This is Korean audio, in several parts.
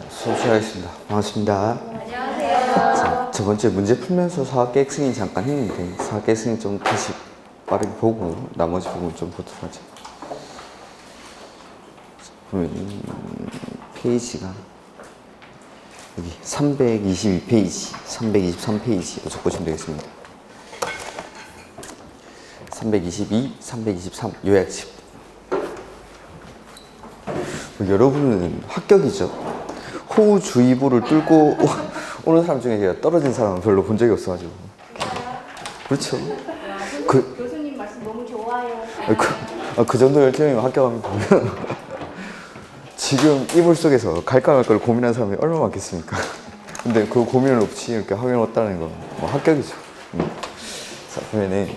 수업 시작하겠습니다. 반갑습니다. 안녕하세요. 자, 저번주에 문제 풀면서 사학계획 승인 잠깐 했는데 사학계획 승인 좀 다시 빠르게 보고 나머지 부분 좀 보도록 하죠. 그러면 페이지가 여기 322페이지, 323페이지 쭉 보시면 되겠습니다. 322, 323 요약집. 여러분은 합격이죠. 호우주의보를 뚫고 오는 사람 중에 제가 떨어진 사람은 별로 본 적이 없어가지고. 그렇죠. 교수님 말씀 너무 좋아요. 그 정도 열정이면 합격합니다. 지금 이불 속에서 갈까 말까를 고민하는 사람이 얼마나 많겠습니까? 근데 그 고민을 없이 이렇게 학연 왔다는 건 뭐 합격이죠. 자, 그러면은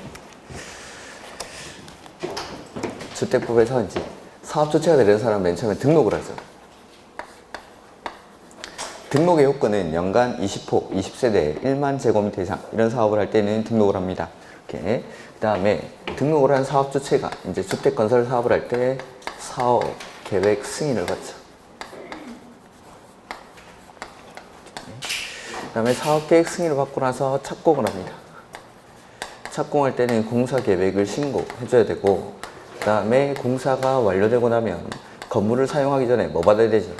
주택법에서 이제 사업조치가 되는 사람 맨 처음에 등록을 하죠. 등록의 요건은 연간 20호, 20세대, 1만 제곱미터 이상 이런 사업을 할 때는 등록을 합니다. 이렇게. 그 다음에 등록을 한 사업주체가 이제 주택 건설 사업을 할 때 사업 계획 승인을 받죠. 그 다음에 사업 계획 승인을 받고 나서 착공을 합니다. 착공할 때는 공사 계획을 신고해줘야 되고, 그 다음에 공사가 완료되고 나면 건물을 사용하기 전에 뭐 받아야 되죠?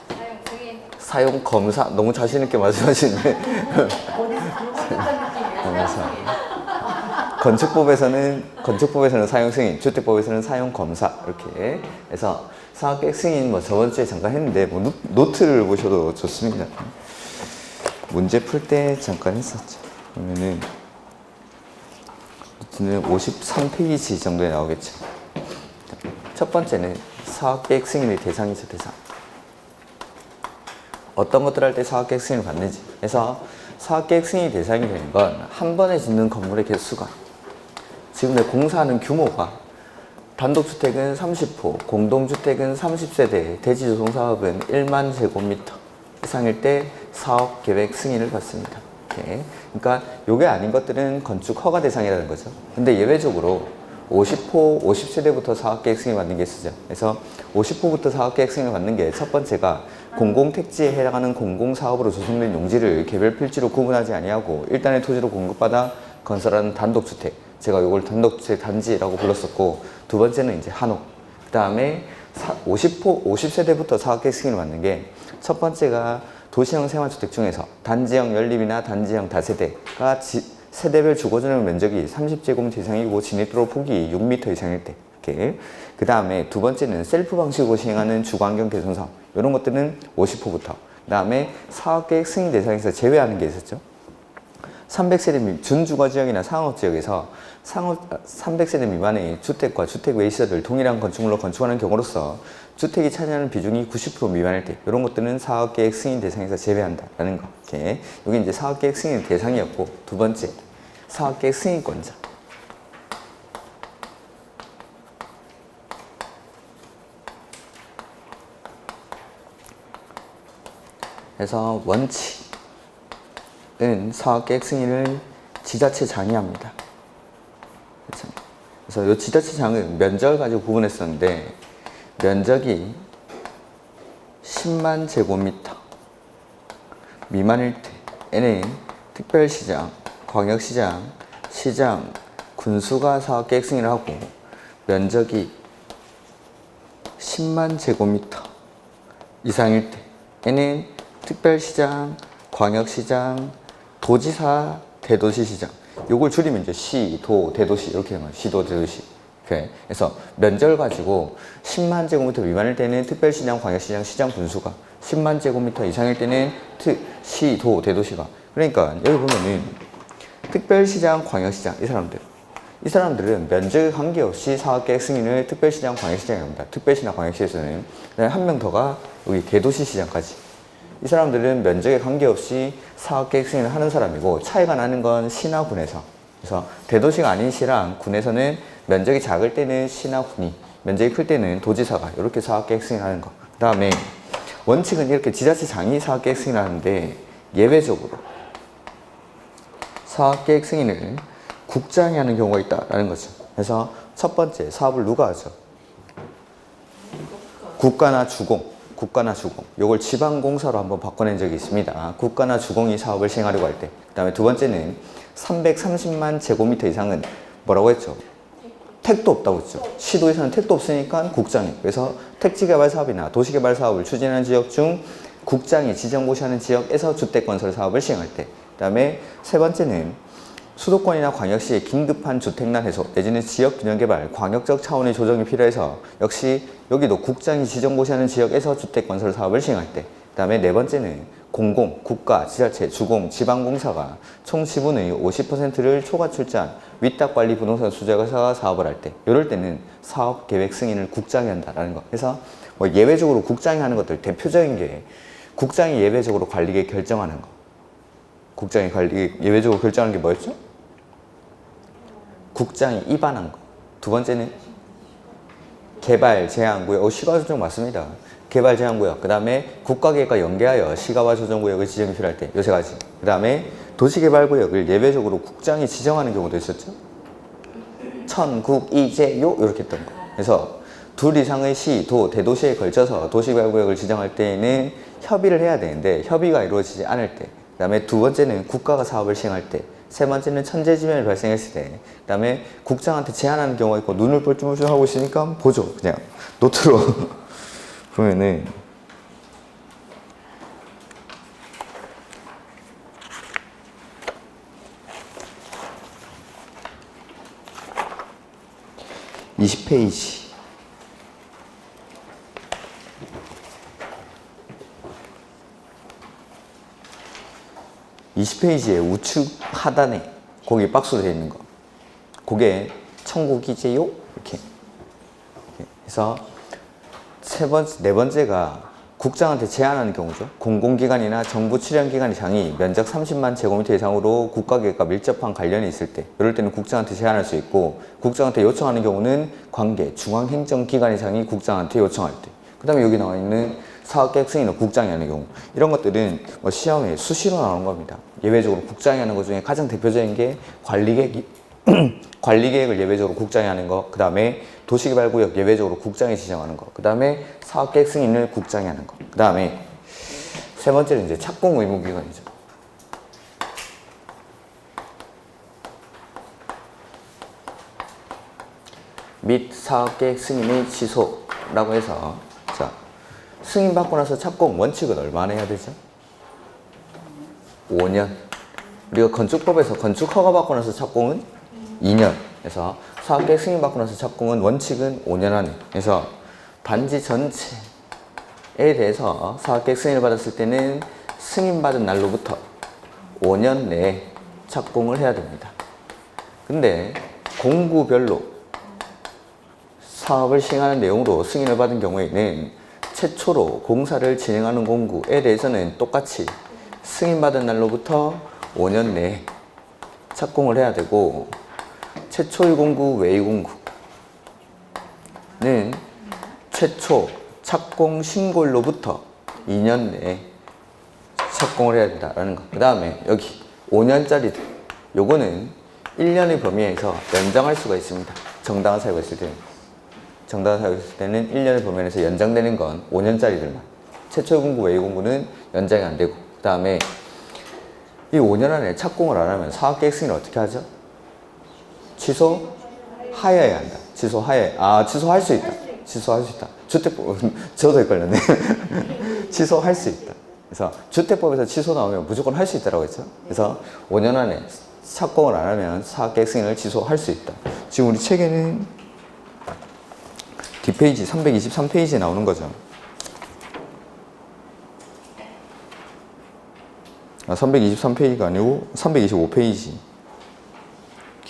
사용 승인. 사용 검사. 너무 자신 있게 말씀하시는데 건축법에서는 사용 승인, 주택법에서는 사용 검사 이렇게 해서 사업계획 승인 뭐 저번 주에 잠깐 했는데 뭐 노트를 보셔도 좋습니다. 문제 풀 때 잠깐 했었죠. 그러면은 노트는 53페이지 정도에 나오겠죠. 첫 번째는 사업계획 승인의 대상이죠. 대상. 어떤 것들 할 때 사업계획 승인을 받는지. 그래서 사업계획 승인이 대상이 되는 건 한 번에 짓는 건물의 개수가, 지금 내 공사하는 규모가 단독주택은 30호, 공동주택은 30세대, 대지조성사업은 1만 제곱미터 이상일 때 사업계획 승인을 받습니다. 이렇게. 그러니까 이게 아닌 것들은 건축 허가 대상이라는 거죠. 근데 예외적으로 50호, 50세대부터 사업계획 승인 받는 게 있으죠. 그래서 50호부터 사업계획 승인을 받는 게 첫 번째가 공공택지에 해당하는 공공사업으로 조성된 용지를 개별 필지로 구분하지 아니하고 일단의 토지로 공급받아 건설하는 단독주택. 제가 이걸 단독주택 단지라고 불렀었고, 두 번째는 이제 한호. 그 다음에 50호, 50세대부터 사업계획 승인을 받는 게 첫 번째가 도시형 생활주택 중에서 단지형 연립이나 단지형 다세대가 세대별 주거전용 면적이 30제곱미터 이상이고 진입도로 폭이 6m 이상일 때. 이렇게. 그 다음에 두 번째는 셀프 방식으로 시행하는 주거환경 개선 사업. 이런 것들은 50호부터. 그 다음에 사업계획 승인 대상에서 제외하는 게 있었죠. 300세대 준주거지역이나 상업지역에서 300세대 미만의 주택과 주택 외 시설을 동일한 건축물로 건축하는 경우로서 주택이 차지하는 비중이 90% 미만일 때, 이런 것들은 사업계획 승인 대상에서 제외한다라는 거. 이렇게. 이게 이제 사업계획 승인 대상이었고, 두 번째 사업계획 승인권자. 그래서 원칙은 사업계획 승인을 지자체장이 합니다. 그래서 이 지자체장은 면적을 가지고 구분했었는데, 면적이 10만 제곱미터 미만일 때에는 특별시장, 광역시장, 시장, 군수가 사업계획 승인을 하고, 면적이 10만 제곱미터 이상일 때에는 특별시장, 광역시장, 도지사, 대도시시장. 요걸 줄이면 이제 시, 도, 대도시 이렇게 되는 거예요. 시도, 대도시. 그래서 면적을 가지고 10만 제곱미터 미만일 때는 특별시장, 광역시장, 시장, 군수가, 10만 제곱미터 이상일 때는 시, 도, 대도시가. 그러니까 여기 보면은 특별시장, 광역시장 이 사람들은 면적에 관계없이 사업계획 승인을 특별시장, 광역시장에 합니다. 특별시나 광역시에서는. 한 명 더가 여기 대도시시장까지. 이 사람들은 면적에 관계없이 사업계획 승인을 하는 사람이고, 차이가 나는 건 시나 군에서. 그래서 대도시가 아닌 시랑 군에서는 면적이 작을 때는 시나 군이, 면적이 클 때는 도지사가 이렇게 사업계획 승인을 하는 거. 그 다음에 원칙은 이렇게 지자체장이 사업계획 승인을 하는데, 예외적으로 사업계획 승인을 국장이 하는 경우가 있다라는 거죠. 그래서 첫 번째, 사업을 누가 하죠? 국가나 주공. 국가나 주공, 요걸 지방공사로 한번 바꿔낸 적이 있습니다. 국가나 주공이 사업을 시행하려고 할 때. 그 다음에 두 번째는 330만 제곱미터 이상은 뭐라고 했죠? 택도 없다고 했죠. 시도에서는 택도 없으니까 국장이. 그래서 택지개발 사업이나 도시개발 사업을 추진하는 지역 중 국장이 지정고시하는 지역에서 주택건설 사업을 시행할 때. 그 다음에 세 번째는 수도권이나 광역시의 긴급한 주택난 해소 내지는 지역 균형 개발, 광역적 차원의 조정이 필요해서 역시 여기도 국장이 지정고시하는 지역에서 주택건설 사업을 시행할 때. 그 다음에 네 번째는 공공, 국가, 지자체, 주공, 지방공사가 총 지분의 50%를 초과 출자한 위탁관리 부동산 수재회사가 사업을 할 때, 이럴 때는 사업 계획 승인을 국장이 한다라는 거. 그래서 뭐 예외적으로 국장이 하는 것들 대표적인 게 국장이 예외적으로 관리계획 결정하는 거. 국장이 관리계획 예외적으로 결정하는 게 뭐였죠? 국장이 입안한 거. 두 번째는 개발 제한구역, 시가 조정 맞습니다. 개발 제한구역, 그 다음에 국가계획과 연계하여 시가와 조정구역의 지정이 필요할 때, 요 세 가지. 그 다음에 도시개발구역을 예외적으로 국장이 지정하는 경우도 있었죠. 천국이제요 이렇게 했던 거. 그래서 둘 이상의 시, 도, 대도시에 걸쳐서 도시개발구역을 지정할 때에는 협의를 해야 되는데 협의가 이루어지지 않을 때. 그 다음에 두 번째는 국가가 사업을 시행할 때. 세 번째는 천재지변이 발생했을 때. 그 다음에 국장한테 제한하는 경우가 있고 눈을 뻘쭘뻘쭘 하고 있으니까 보죠. 그냥 노트로. 그러면은 (20페이지) 20페이지에 우측 하단에 거기 박스로 되어 있는 거, 그게 천국이제요 이렇게 해서 네 번째가 국장한테 제한하는 경우죠. 공공기관이나 정부 출연기관 이상이 면적 30만 제곱미터 이상으로 국가계획과 밀접한 관련이 있을 때, 이럴 때는 국장한테 제한할 수 있고, 국장한테 요청하는 경우는 관계 중앙행정기관 이상이 국장한테 요청할 때. 그 다음에 여기 나와 있는 사업계획 승인은 국장이 하는 경우, 이런 것들은 뭐 시험에 수시로 나오는 겁니다. 예외적으로 국장이 하는 것 중에 가장 대표적인 게 관리계획을 예외적으로 국장이 하는 거, 그 다음에 도시개발구역 예외적으로 국장이 지정하는 거, 그 다음에 사업계획 승인을 국장이 하는 거, 그 다음에 세 번째는 이제 착공 의무기관이죠. 및 사업계획 승인의 취소라고 해서, 자, 승인받고 나서 착공 원칙은 얼마나 해야 되죠? 5년. 우리가 건축법에서 건축 허가 받고 나서 착공은 2년. 그래서 사업계획 승인받고 나서 착공은 원칙은 5년 안에. 그래서 단지 전체에 대해서 사업계획 승인을 받았을 때는 승인받은 날로부터 5년 내에 착공을 해야 됩니다. 근데 공구별로 사업을 시행하는 내용으로 승인을 받은 경우에는 최초로 공사를 진행하는 공구에 대해서는 똑같이 승인받은 날로부터 5년 내에 착공을 해야 되고, 최초의 공구, 외의 공구는 최초 착공 신고일로부터 2년 내에 착공을 해야 된다라는 거. 그 다음에 여기 5년짜리들, 요거는 1년의 범위에서 연장할 수가 있습니다. 정당한 사유가 있을 때는. 정당한 사유가 있을 때는 1년의 범위 내에서 연장되는 건 5년짜리들만. 최초의 공구, 외의 공구는 연장이 안 되고, 그 다음에 이 5년 안에 착공을 안 하면 사업계획 승인을 어떻게 하죠? 취소하여야 한다. 취소할 수 있다. 취소할 수 있다. 주택법, 저도 헷갈렸네. 취소할 수 있다. 그래서 주택법에서 취소 나오면 무조건 할 수 있다라고 했죠. 그래서 5년 안에 착공을 안 하면 사업계획 승인을 취소할 수 있다. 지금 우리 책에는 뒷페이지 323페이지에 나오는 거죠. 323페이지가 아니고 325페이지.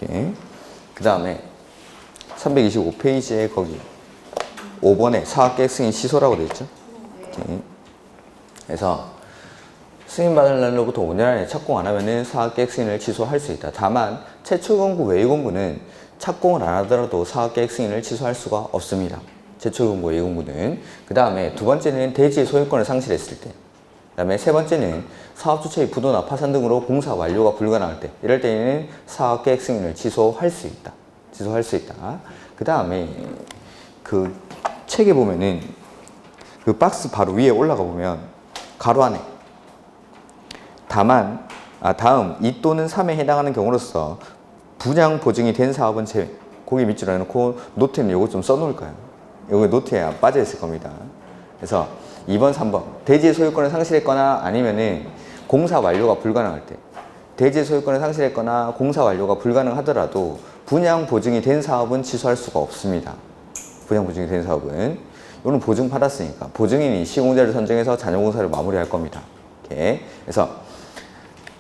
이렇게. 그 다음에 325페이지에 거기 5번에 사업계획 승인 취소라고 되어 있죠. 이렇게. 그래서 승인받을 날로부터 5년 안에 착공 안 하면은 사업계획 승인을 취소할 수 있다. 다만 최초 공구, 외의 공구는 착공을 안 하더라도 사업계획 승인을 취소할 수가 없습니다. 최초 공구, 외의 공구는. 그 다음에 두 번째는 대지의 소유권을 상실했을 때. 그 다음에 세 번째는 사업 주체의 부도나 파산 등으로 공사 완료가 불가능할 때, 이럴 때에는 사업계획 승인을 취소할 수 있다. 취소할 수 있다. 그 다음에 그 책에 보면은 그 박스 바로 위에 올라가 보면 가로 안에 다만 다음 2 또는 3에 해당하는 경우로서 분양 보증이 된 사업은 제외. 거기 밑줄을 해놓고 노트에는 요거 좀 써놓을까요? 요거 노트에 빠져 있을 겁니다. 그래서 2번, 3번 대지의 소유권을 상실했거나 아니면은 공사 완료가 불가능할 때, 대지의 소유권을 상실했거나 공사 완료가 불가능하더라도 분양 보증이 된 사업은 취소할 수가 없습니다. 분양 보증이 된 사업은 이거는 보증 받았으니까 보증인이 시공자를 선정해서 잔여공사를 마무리할 겁니다. 이렇게. 그래서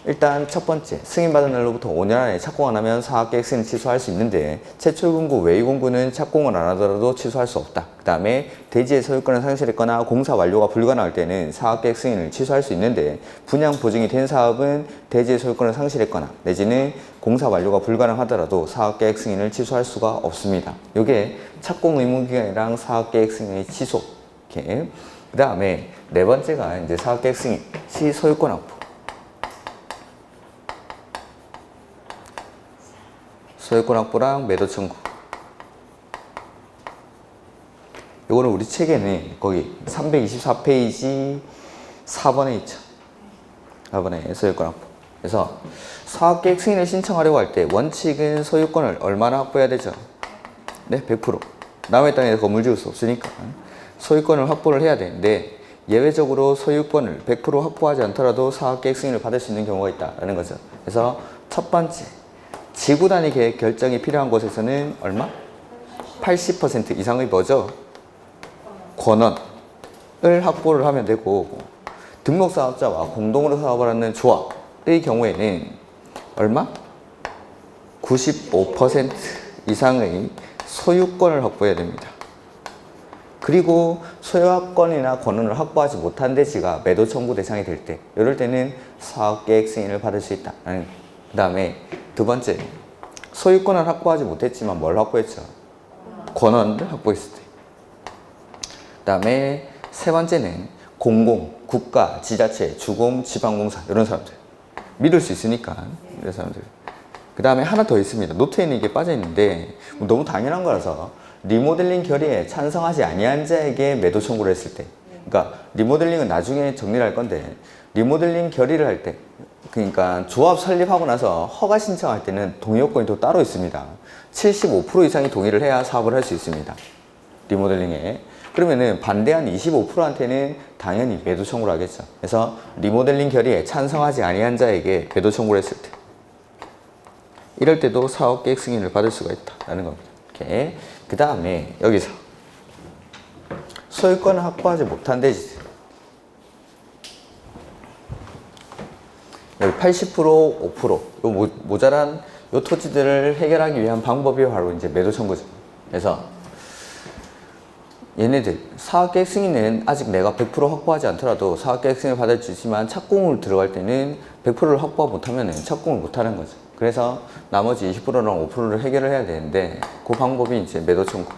일단 첫 번째, 승인받은 날로부터 5년 안에 착공 안 하면 사업계획 승인 취소할 수 있는데 최초 공고, 외의 공고는 착공을 안 하더라도 취소할 수 없다. 그 다음에 대지의 소유권을 상실했거나 공사 완료가 불가능할 때는 사업계획 승인을 취소할 수 있는데 분양 보증이 된 사업은 대지의 소유권을 상실했거나 내지는 공사 완료가 불가능하더라도 사업계획 승인을 취소할 수가 없습니다. 이게 착공 의무기간이랑 사업계획 승인의 취소. 이렇게. 그 다음에 네 번째가 이제 사업계획 승인 시 소유권 확보. 소유권 확보랑 매도 청구. 요거는 우리 책에는 거기 324페이지 4번에 있죠. 4번에 소유권 확보. 그래서 사업계획 승인을 신청하려고 할 때 원칙은 소유권을 얼마나 확보해야 되죠? 네, 100%. 남의 땅에 건물 지을 수 없으니까 소유권을 확보를 해야 되는데 예외적으로 소유권을 100% 확보하지 않더라도 사업계획 승인을 받을 수 있는 경우가 있다라는 거죠. 그래서 첫 번째, 지구 단위 계획 결정이 필요한 곳에서는 얼마? 80% 이상의 뭐죠? 권원을 확보를 하면 되고, 등록사업자와 공동으로 사업을 하는 조합의 경우에는 얼마? 95% 이상의 소유권을 확보해야 됩니다. 그리고 소유권이나 권한을 확보하지 못한 대지가 매도 청구 대상이 될 때, 이럴 때는 사업계획 승인을 받을 수 있다. 그 다음에 두 번째, 소유권을 확보하지 못했지만 뭘 확보했죠? 권한을 확보했을 때. 그 다음에 세 번째는 공공, 국가, 지자체, 주공, 지방공사 이런 사람들. 믿을 수 있으니까 이런 사람들. 그 다음에 하나 더 있습니다. 노트에는 이게 빠져 있는데 너무 당연한 거라서 리모델링 결의에 찬성하지 아니한 자에게 매도 청구를 했을 때, 그러니까 리모델링은 나중에 정리를 할 건데 리모델링 결의를 할 때, 그러니까 조합 설립하고 나서 허가 신청할 때는 동의 요건이 또 따로 있습니다. 75% 이상이 동의를 해야 사업을 할 수 있습니다. 리모델링에. 그러면은 반대한 25%한테는 당연히 매도 청구를 하겠죠. 그래서 리모델링 결의에 찬성하지 아니한 자에게 매도 청구를 했을 때, 이럴 때도 사업계획 승인을 받을 수가 있다라는 겁니다. 이렇게. 그 다음에 여기서 소유권을 확보하지 못한 대지들, 여기 80%, 5%, 요 모자란 요 토지들을 해결하기 위한 방법이 바로 이제 매도 청구죠. 그래서 얘네들 사업계획 승인은 아직 내가 100% 확보하지 않더라도 사업계획 승인을 받을 수 있지만 착공을 들어갈 때는 100%를 확보 못하면 착공을 못하는 거죠. 그래서 나머지 20%랑 5%를 해결을 해야 되는데 그 방법이 이제 매도 청구.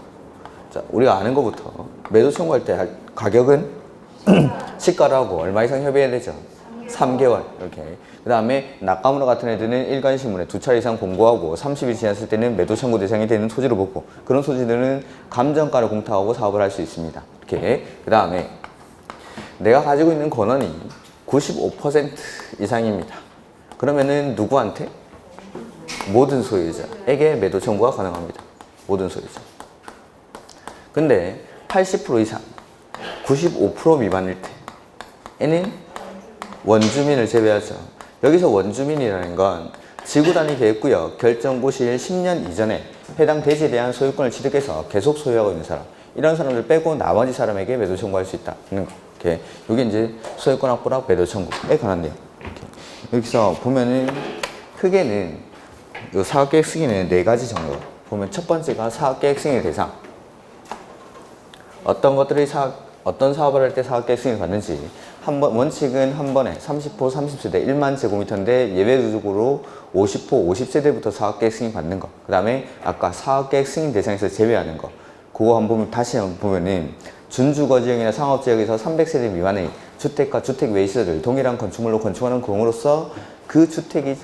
자, 우리가 아는 것부터 매도 청구할 때 가격은 시가로 하고 얼마 이상 협의해야 되죠? 3개월 이렇게. 그 다음에 낙가문화 같은 애들은 일간신문에 2차례 이상 공고하고 30일 지났을 때는 매도 청구 대상이 되는 토지로 보고, 그런 토지들은 감정가를 공탁하고 사업을 할 수 있습니다. 이렇게. 그 다음에 내가 가지고 있는 권한이 95% 이상입니다. 그러면은 누구한테? 모든 소유자에게 매도 청구가 가능합니다. 모든 소유자. 근데 80% 이상, 95% 미만일 때에는 원주민을 제외하죠. 여기서 원주민이라는 건 지구단위 계획구역 결정고시일 10년 이전에 해당 대지에 대한 소유권을 취득해서 계속 소유하고 있는 사람, 이런 사람들 빼고 나머지 사람에게 매도 청구할 수 있다는 거. 이렇게. 이게 이제 소유권 확보랑 매도 청구에 관한 내용. 이렇게. 여기서 보면은 크게는 이 사업계획 승인은 4가지 정도. 보면 첫 번째가 사업계획 승인의 대상. 어떤 사업을 할 때 사업계획 승인을 받는지. 원칙은 한 번에 30호, 30세대 1만 제곱미터인데 예외적으로 50호, 50세대부터 사업계획 승인 받는 거. 그 다음에 아까 사업계획 승인 대상에서 제외하는 거. 그거 한번 다시 한번 보면은 준주거지역이나 상업지역에서 300세대 미만의 주택과 주택 외 시설을 동일한 건축물로 건축하는 경우로서 그 주택이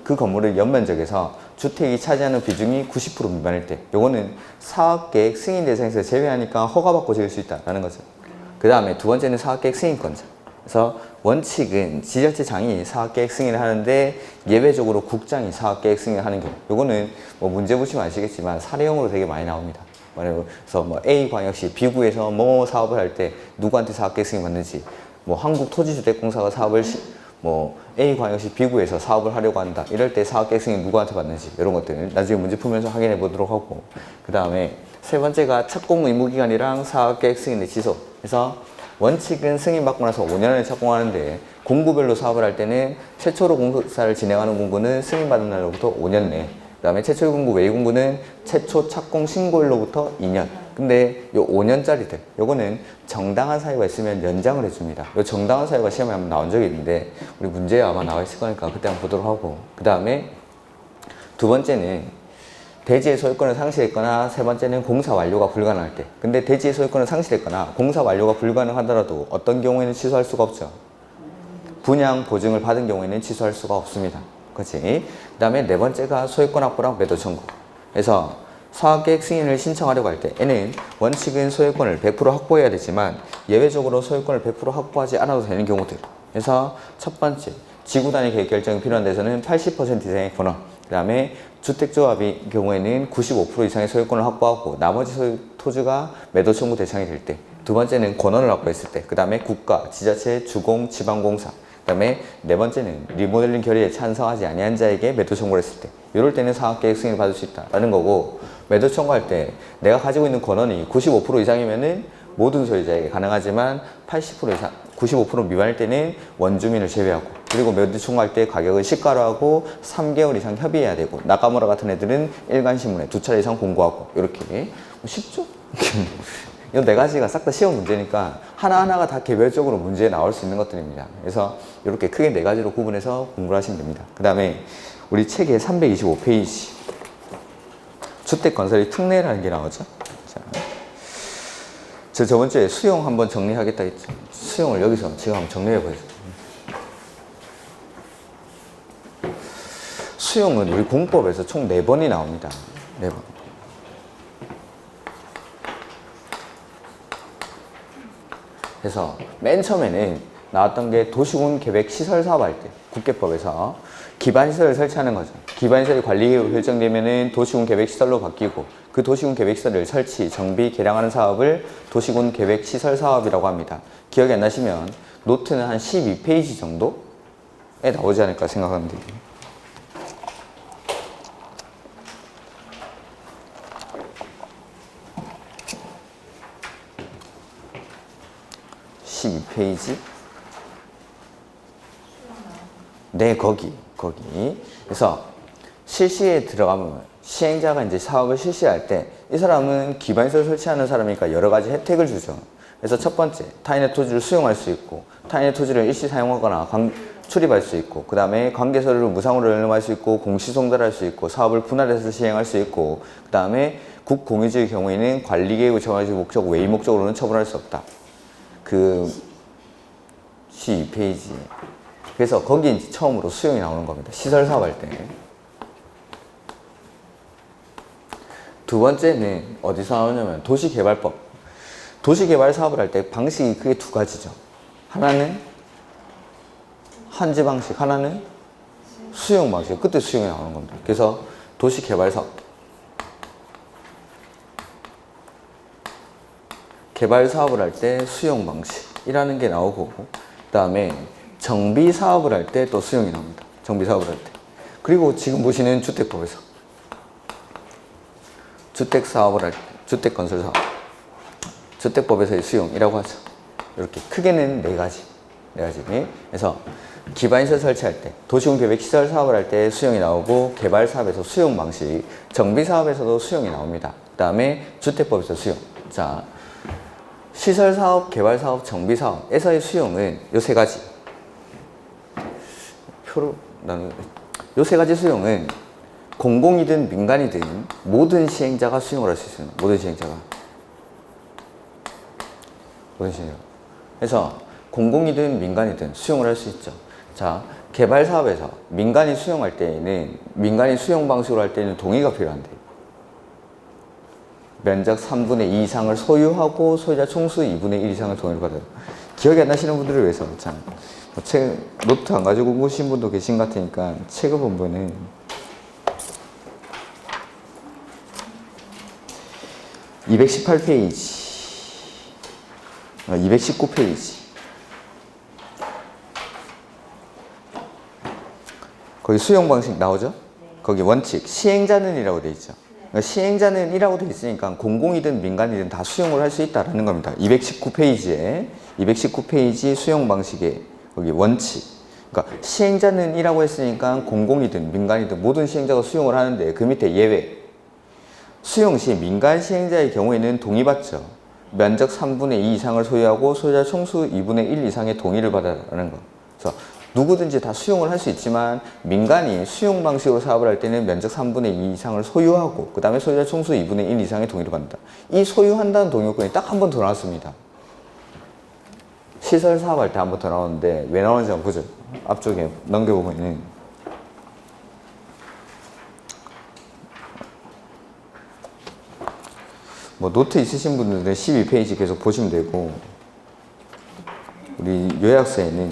그 건물의 연면적에서 주택이 차지하는 비중이 90% 미만일 때, 요거는 사업계획 승인 대상에서 제외하니까 허가받고 지을 수 있다라는 거죠. 그 다음에 두 번째는 사업계획 승인권자. 그래서 원칙은 지자체장이 사업계획 승인을 하는데 예외적으로 국장이 사업계획 승인을 하는 경우. 요거는 뭐 문제 보시면 아시겠지만 사례형으로 되게 많이 나옵니다. 그래서 뭐 A광역시 B구에서 뭐 사업을 할 때 누구한테 사업계획 승인 받는지, 뭐 한국토지주택공사가 사업을 뭐 A광역시 B구에서 사업을 하려고 한다. 이럴 때 사업계획 승인 누구한테 받는지 이런 것들을 나중에 문제 풀면서 확인해 보도록 하고, 그 다음에 세 번째가 착공 의무기간이랑 사업계획 승인의 지속. 그래서 원칙은 승인받고 나서 5년을 착공하는데 공구별로 사업을 할 때는 최초로 공사를 진행하는 공구는 승인받은 날로부터 5년 내, 그 다음에 최초 공구 외 공구는 최초 착공 신고일로부터 2년. 근데 요 5년짜리들 요거는 정당한 사유가 있으면 연장을 해줍니다. 요 정당한 사유가 시험에 한번 나온 적이 있는데 우리 문제에 아마 나와 있을 거니까 그때 한번 보도록 하고, 그 다음에 두 번째는 대지의 소유권을 상실했거나, 세 번째는 공사 완료가 불가능할 때. 근데 대지의 소유권을 상실했거나 공사 완료가 불가능하더라도 어떤 경우에는 취소할 수가 없죠. 분양 보증을 받은 경우에는 취소할 수가 없습니다. 그렇지? 그 다음에 네 번째가 소유권 확보랑 매도 청구. 그래서 사업계획 승인을 신청하려고 할 때 N은 원칙은 소유권을 100% 확보해야 되지만 예외적으로 소유권을 100% 확보하지 않아도 되는 경우들. 그래서 첫 번째, 지구단위 계획 결정이 필요한 데서는 80% 이상의 권원. 그 다음에 주택조합의 경우에는 95% 이상의 소유권을 확보하고 나머지 토지가 매도 청구 대상이 될 때. 두 번째는 권원을 확보했을 때. 그 다음에 국가, 지자체, 주공, 지방공사. 그 다음에 네 번째는 리모델링 결의에 찬성하지 아니한 자에게 매도 청구를 했을 때. 이럴 때는 사업계획 승인을 받을 수 있다라는 거고, 매도 청구할 때 내가 가지고 있는 권원이 95% 이상이면은 모든 소유자에게 가능하지만 80% 이상, 95% 미만일 때는 원주민을 제외하고, 그리고 매도 청구할 때 가격을 시가로 하고 3개월 이상 협의해야 되고, 나카무라 같은 애들은 일간신문에 2차례 이상 공고하고. 이렇게 쉽죠? 이 네 가지가 싹 다 시험 문제니까 하나하나가 다 개별적으로 문제에 나올 수 있는 것들입니다. 그래서 이렇게 크게 네 가지로 구분해서 공부를 하시면 됩니다. 그 다음에 우리 책의 325페이지 주택건설의 특례라는 게 나오죠. 자, 저 저번 주에 수용 한번 정리하겠다 했죠. 수용을 여기서 지금 한번 정리해 보세요. 수용은 우리 공법에서 총 4번이 나옵니다. 4번. 그래서 맨 처음에는 나왔던 게 도시군 계획 시설 사업 할 때 국계법에서 기반시설을 설치하는 거죠. 기반시설이 관리계획으로 결정되면은 도시군 계획 시설로 바뀌고, 그 도시군 계획 시설을 설치, 정비, 개량하는 사업을 도시군 계획 시설 사업이라고 합니다. 기억이 안 나시면 노트는 한 12페이지 정도에 나오지 않을까 생각하면 돼요. 페이지? 네, 거기. 그래서 실시에 들어가면 시행자가 이제 사업을 실시할 때 이 사람은 기반시설 설치하는 사람이니까 여러 가지 혜택을 주죠. 그래서 첫 번째, 타인의 토지를 수용할 수 있고, 타인의 토지를 일시 사용하거나 출입할 수 있고, 그 다음에 관계서류를 무상으로 열람할 수 있고, 공시송달할 수 있고, 사업을 분할해서 시행할 수 있고, 그 다음에 국공유지의 경우에는 관리계획을 정하지 목적 외의 목적으로는 처분할 수 없다. 그 12페이지. 그래서 거기 이제 처음으로 수용이 나오는 겁니다. 시설 사업할 때. 두 번째는 어디서 나오냐면 도시개발법. 도시개발 사업을 할 때 방식이 크게 두 가지죠. 하나는 한지 방식, 하나는 수용 방식. 그때 수용이 나오는 겁니다. 그래서 도시개발 사업. 개발 사업을 할 때 수용 방식이라는 게 나오고, 그 다음에 정비 사업을 할 때 또 수용이 나옵니다. 정비 사업을 할 때. 그리고 지금 보시는 주택법에서 주택 사업을 할 때, 주택 건설 사업. 주택법에서의 수용이라고 하죠. 이렇게 크게는 네 가지. 그래서 기반시설 설치할 때, 도시군 계획 시설 사업을 할 때 수용이 나오고, 개발 사업에서 수용 방식, 정비 사업에서도 수용이 나옵니다. 그 다음에 주택법에서 수용. 자, 시설 사업, 개발 사업, 정비 사업에서의 수용은 요 세 가지. 표로 나는 요 세 가지 수용은 공공이든 민간이든 모든 시행자가 수용을 할 수 있습니다. 모든 시행자가. 그래서 공공이든 민간이든 수용을 할 수 있죠. 자, 개발 사업에서 민간이 수용할 때에는, 민간이 수용 방식으로 할 때는 동의가 필요한데, 면적 3분의 2 이상을 소유하고 소유자 총수 2분의 1 이상을 동의를 받아요. 기억이 안 나시는 분들을 위해서 참 책 노트 안 가지고 오신 분도 계신 것 같으니까 책을 보면은 218페이지, 219페이지. 거기 수용 방식 나오죠? 거기 원칙 시행자는이라고 돼 있죠. 그러니까 시행자는이라고 돼 있으니까 공공이든 민간이든 다 수용을 할 수 있다라는 겁니다. 219페이지 수용 방식의 거기 원칙. 그러니까 시행자는이라고 했으니까 공공이든 민간이든 모든 시행자가 수용을 하는데 그 밑에 예외. 수용 시 민간 시행자의 경우에는 동의받죠. 면적 3분의 2 이상을 소유하고 소유자 총수 2분의 1 이상의 동의를 받아라는 거. 그래서 누구든지 다 수용을 할 수 있지만 민간이 수용 방식으로 사업을 할 때는 면적 3분의 2 이상을 소유하고 그 다음에 소유자 총수 2분의 1 이상의 동의를 받는다. 이 소유한다는 동의 요건이 딱 한 번 더 나왔습니다. 시설 사업할 때 한 번 더 나오는데 왜 나오는지 한번 보죠. 앞쪽에 넘겨보면은 뭐 노트 있으신 분들은 12페이지 계속 보시면 되고 우리 요약서에는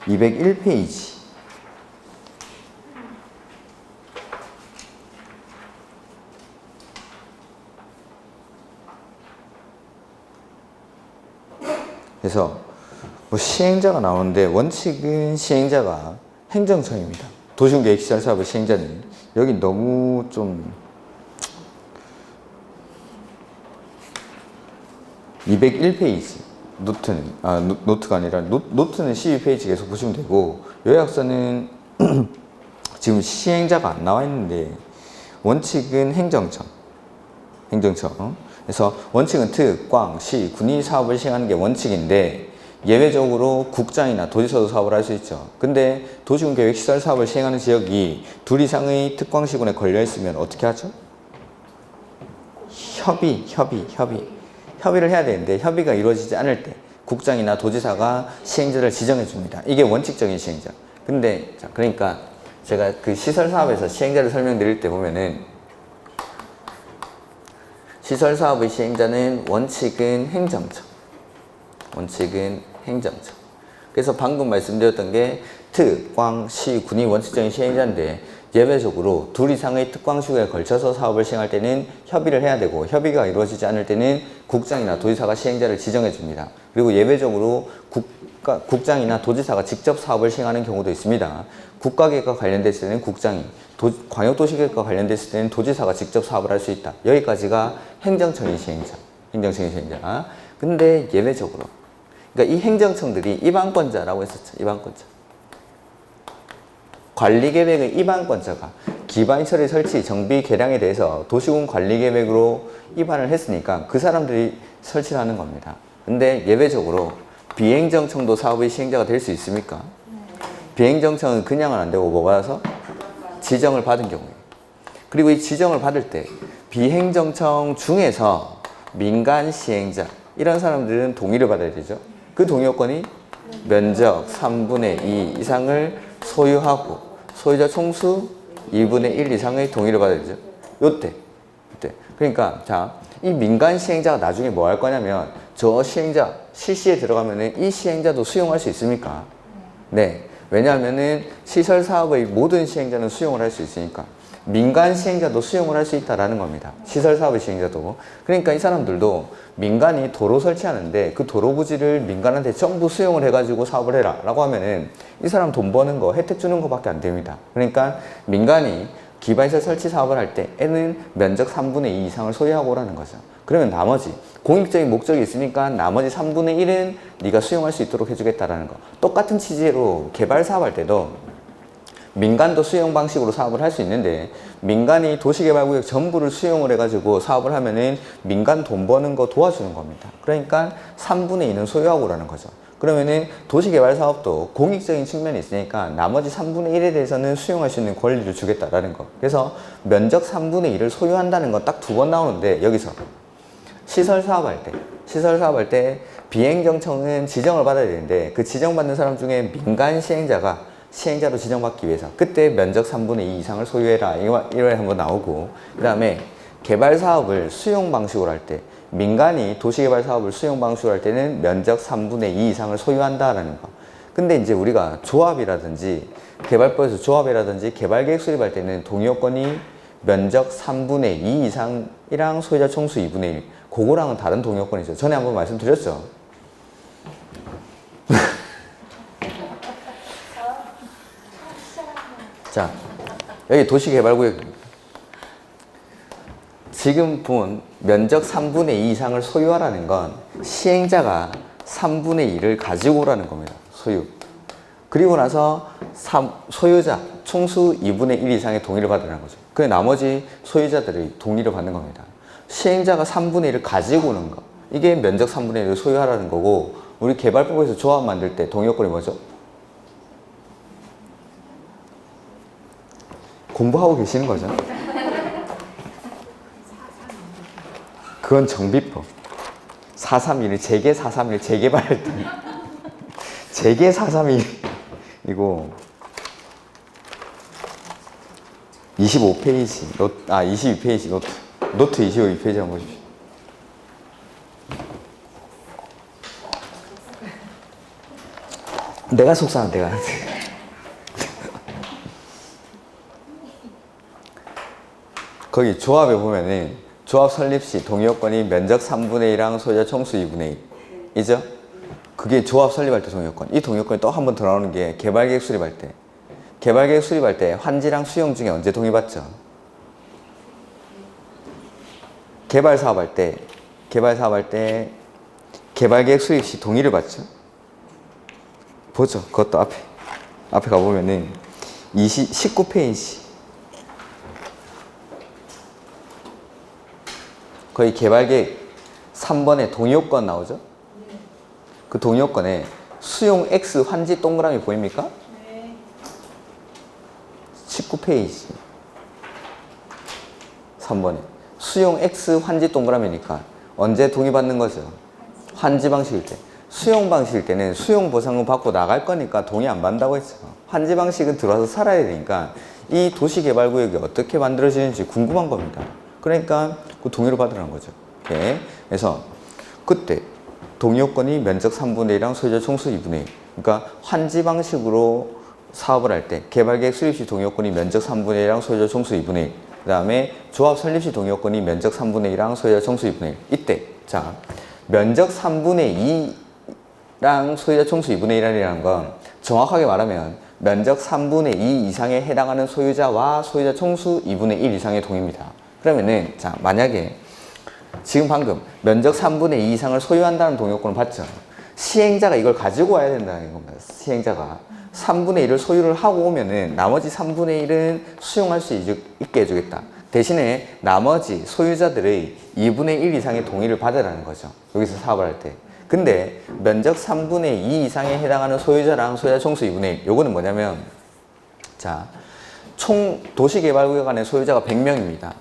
201페이지 그래서 뭐 시행자가 나오는데 원칙은 시행자가 행정청입니다. 도시계획시설사업의 시행자는 여기 너무 좀 201페이지 노트가 아니라 노트는 12페이지 계속 보시면 되고 요약서는 지금 시행자가 안 나와 있는데 원칙은 행정청 그래서 원칙은 특, 광, 시, 군이 사업을 시행하는 게 원칙인데 예외적으로 국장이나 도지사도 사업을 할 수 있죠. 근데 도시군계획시설 사업을 시행하는 지역이 둘 이상의 특광시군에 걸려 있으면 어떻게 하죠? 협의를 해야 되는데 협의가 이루어지지 않을 때 국장이나 도지사가 시행자를 지정해 줍니다. 이게 원칙적인 시행자. 근데 자, 그러니까 제가 그 시설 사업에서 시행자를 설명드릴 때 보면은 시설 사업의 시행자는 원칙은 행정청. 그래서 방금 말씀드렸던 게 특, 광, 시, 군이 원칙적인 시행자인데 예외적으로 둘 이상의 특광시군에 걸쳐서 사업을 시행할 때는 협의를 해야 되고 협의가 이루어지지 않을 때는 국장이나 도지사가 시행자를 지정해 줍니다. 그리고 예외적으로 국장이나 도지사가 직접 사업을 시행하는 경우도 있습니다. 국가계획과 관련됐을 때는 국장이, 광역도시계획과 관련됐을 때는 도지사가 직접 사업을 할 수 있다. 여기까지가 행정청의 시행자. 근데 예외적으로 그러니까 이 행정청들이 입안권자라고 했었죠. 입안권자. 관리계획의 입안권자가 기반시설의 설치, 정비, 개량에 대해서 도시군 관리계획으로 입안을 했으니까 그 사람들이 설치를 하는 겁니다. 근데 예외적으로 비행정청도 사업의 시행자가 될 수 있습니까? 비행정청은 그냥은 안 되고 뭐 받아서? 지정을 받은 경우에. 그리고 이 지정을 받을 때 비행정청 중에서 민간 시행자 이런 사람들은 동의를 받아야 되죠. 그 동의 요건이 면적 3분의 2 이상을 소유하고 소유자 총수 2분의 1 이상의 동의를 받아야 되죠. 요때. 그러니까 자, 이 민간 시행자가 나중에 뭐 할 거냐면 저 시행자 실시에 들어가면은 이 시행자도 수용할 수 있습니까? 네. 왜냐하면은 시설 사업의 모든 시행자는 수용을 할 수 있으니까 민간 시행자도 수용을 할 수 있다라는 겁니다. 시설 사업의 시행자도. 그러니까 이 사람들도 민간이 도로 설치하는데 그 도로 부지를 민간한테 전부 수용을 해가지고 사업을 해라 라고 하면은 이 사람 돈 버는 거 혜택 주는 거밖에 안 됩니다. 그러니까 민간이 기반시설 설치 사업을 할 때에는 면적 3분의 2 이상을 소유하고 오라는 거죠. 그러면 나머지 공익적인 목적이 있으니까 나머지 3분의 1은 네가 수용할 수 있도록 해주겠다라는 거. 똑같은 취지로 개발 사업할 때도 민간도 수용 방식으로 사업을 할 수 있는데 민간이 도시개발구역 전부를 수용을 해가지고 사업을 하면은 민간 돈 버는 거 도와주는 겁니다. 그러니까 3분의 2는 소유하고 오라는 거죠. 그러면은 도시개발 사업도 공익적인 측면이 있으니까 나머지 3분의 1에 대해서는 수용할 수 있는 권리를 주겠다라는 거. 그래서 면적 3분의 2를 소유한다는 건 딱 두 번 나오는데 여기서 시설 사업할 때 비행정청은 지정을 받아야 되는데 그 지정받는 사람 중에 민간 시행자가 시행자로 지정받기 위해서 그때 면적 3분의 2 이상을 소유해라 이거 한번 나오고, 그 다음에 개발 사업을 수용 방식으로 할 때, 민간이 도시개발 사업을 수용 방식으로 할 때는 면적 3분의 2 이상을 소유한다라는 거. 근데 이제 우리가 조합이라든지 개발법에서 조합이라든지 개발계획 수립할 때는 동의요건이 면적 3분의 2 이상이랑 소유자 총수 2분의 1, 그거랑은 다른 동의요건이죠. 전에 한번 말씀드렸죠. 자, 여기 도시개발구역입니다. 지금 본 면적 3분의 2 이상을 소유하라는 건 시행자가 3분의 1을 가지고 오라는 겁니다. 소유. 그리고 나서 소유자, 총수 2분의 1 이상의 동의를 받으라는 거죠. 그 나머지 소유자들이 동의를 받는 겁니다. 시행자가 3분의 1을 가지고 오는 거. 이게 면적 3분의 1을 소유하라는 거고, 우리 개발법에서 조합 만들 때 동의요건이 뭐죠? 공부하고 계시는 거죠. 그건 정비법. 431, 재개 431, 재개발할 때. 재개 431이고, 25페이지, 22페이지, 노트 22페이지 한번 보십시오. 내가 속상한 내가. 거기 조합에 보면은 조합 설립 시 동의요건이 면적 3분의 1이랑 소유자 총수 2분의 1이죠? 그게 조합 설립할 때 동의요건. 이 동의요건이 또 한 번 더 나오는 게 개발계획 수립할 때. 개발계획 수립할 때 환지랑 수용 중에 언제 동의받죠? 개발 사업할 때 개발계획 수립 시 동의를 받죠? 보죠. 그것도 앞에 가보면은 19페이지. 거의 개발계획 3번에 동의요건 나오죠? 그 동의요건에 수용 X 환지 동그라미 보입니까? 네. 19페이지 3번에 수용 X 환지 동그라미니까 언제 동의받는 거죠? 환지 방식일 때. 수용 방식일 때는 수용 보상금 받고 나갈 거니까 동의 안 받는다고 했죠. 환지 방식은 들어와서 살아야 되니까 이 도시개발구역이 어떻게 만들어지는지 궁금한 겁니다. 그러니까 그 동의를 받으라는 거죠. 오케이. 그래서 그때 동의요건이 면적 3분의 1이랑 소유자 총수 2분의 1. 그러니까 환지 방식으로 사업을 할 때 개발계획 수립 시 동의요건이 면적 3분의 1이랑 소유자 총수 2분의 1. 그 다음에 조합 설립 시 동의요건이 면적 3분의 1이랑 소유자 총수 2분의 1. 이때 자 면적 3분의 2랑 소유자 총수 2분의 1이라는 건 정확하게 말하면 면적 3분의 2 이상에 해당하는 소유자와 소유자 총수 2분의 1 이상의 동의입니다. 그러면은 자 만약에 지금 방금 면적 3분의 2 이상을 소유한다는 동의요건을 봤죠. 시행자가 이걸 가지고 와야 된다는 겁니다. 시행자가 3분의 1을 소유를 하고 오면은 나머지 3분의 1은 수용할 수 있게 해주겠다. 대신에 나머지 소유자들의 2분의 1 이상의 동의를 받으라는 거죠. 여기서 사업을 할 때. 근데 면적 3분의 2 이상에 해당하는 소유자랑 소유자 총수 2분의 1. 요거는 뭐냐면 자 총 도시개발구역 안에 소유자가 100명입니다.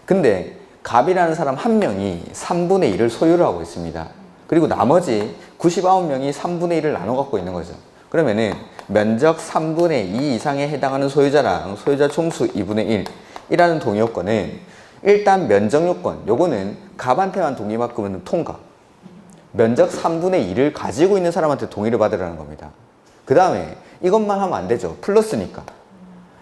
근데 갑이라는 사람 한 명이 3분의 1을 소유를 하고 있습니다. 그리고 나머지 99명이 3분의 1을 나눠 갖고 있는 거죠. 그러면은 면적 3분의 2 이상에 해당하는 소유자랑 소유자 총수 2분의 1이라는 동의요건은 일단 면적요건, 요거는 갑한테만 동의받으면 통과. 면적 3분의 1을 가지고 있는 사람한테 동의를 받으라는 겁니다. 그 다음에 이것만 하면 안 되죠. 플러스니까.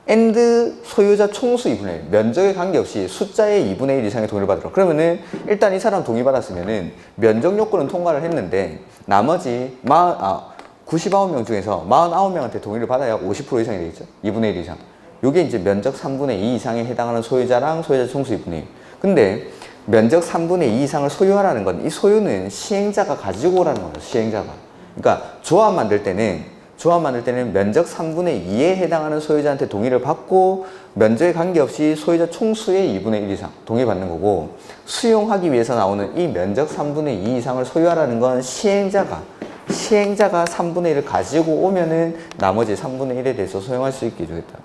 and 소유자 총수 2분의 1. 면적에 관계없이 숫자의 2분의 1 이상의 동의를 받으라. 그러면은 일단 이 사람 동의받았으면은 면적 요건은 통과를 했는데 나머지 99명 중에서 49명한테 동의를 받아야 50% 이상이 되겠죠. 2분의 1 이상. 요게 이제 면적 3분의 2 이상에 해당하는 소유자랑 소유자 총수 2분의 1. 근데 면적 3분의 2 이상을 소유하라는 건 이 소유는 시행자가 가지고 오라는 거예요. 시행자가. 그러니까 조합 만들 때는 면적 3분의 2에 해당하는 소유자한테 동의를 받고 면적에 관계없이 소유자 총수의 2분의 1 이상 동의받는 거고, 수용하기 위해서 나오는 이 면적 3분의 2 이상을 소유하라는 건 시행자가 3분의 1을 가지고 오면은 나머지 3분의 1에 대해서 소용할 수 있게 해주겠다.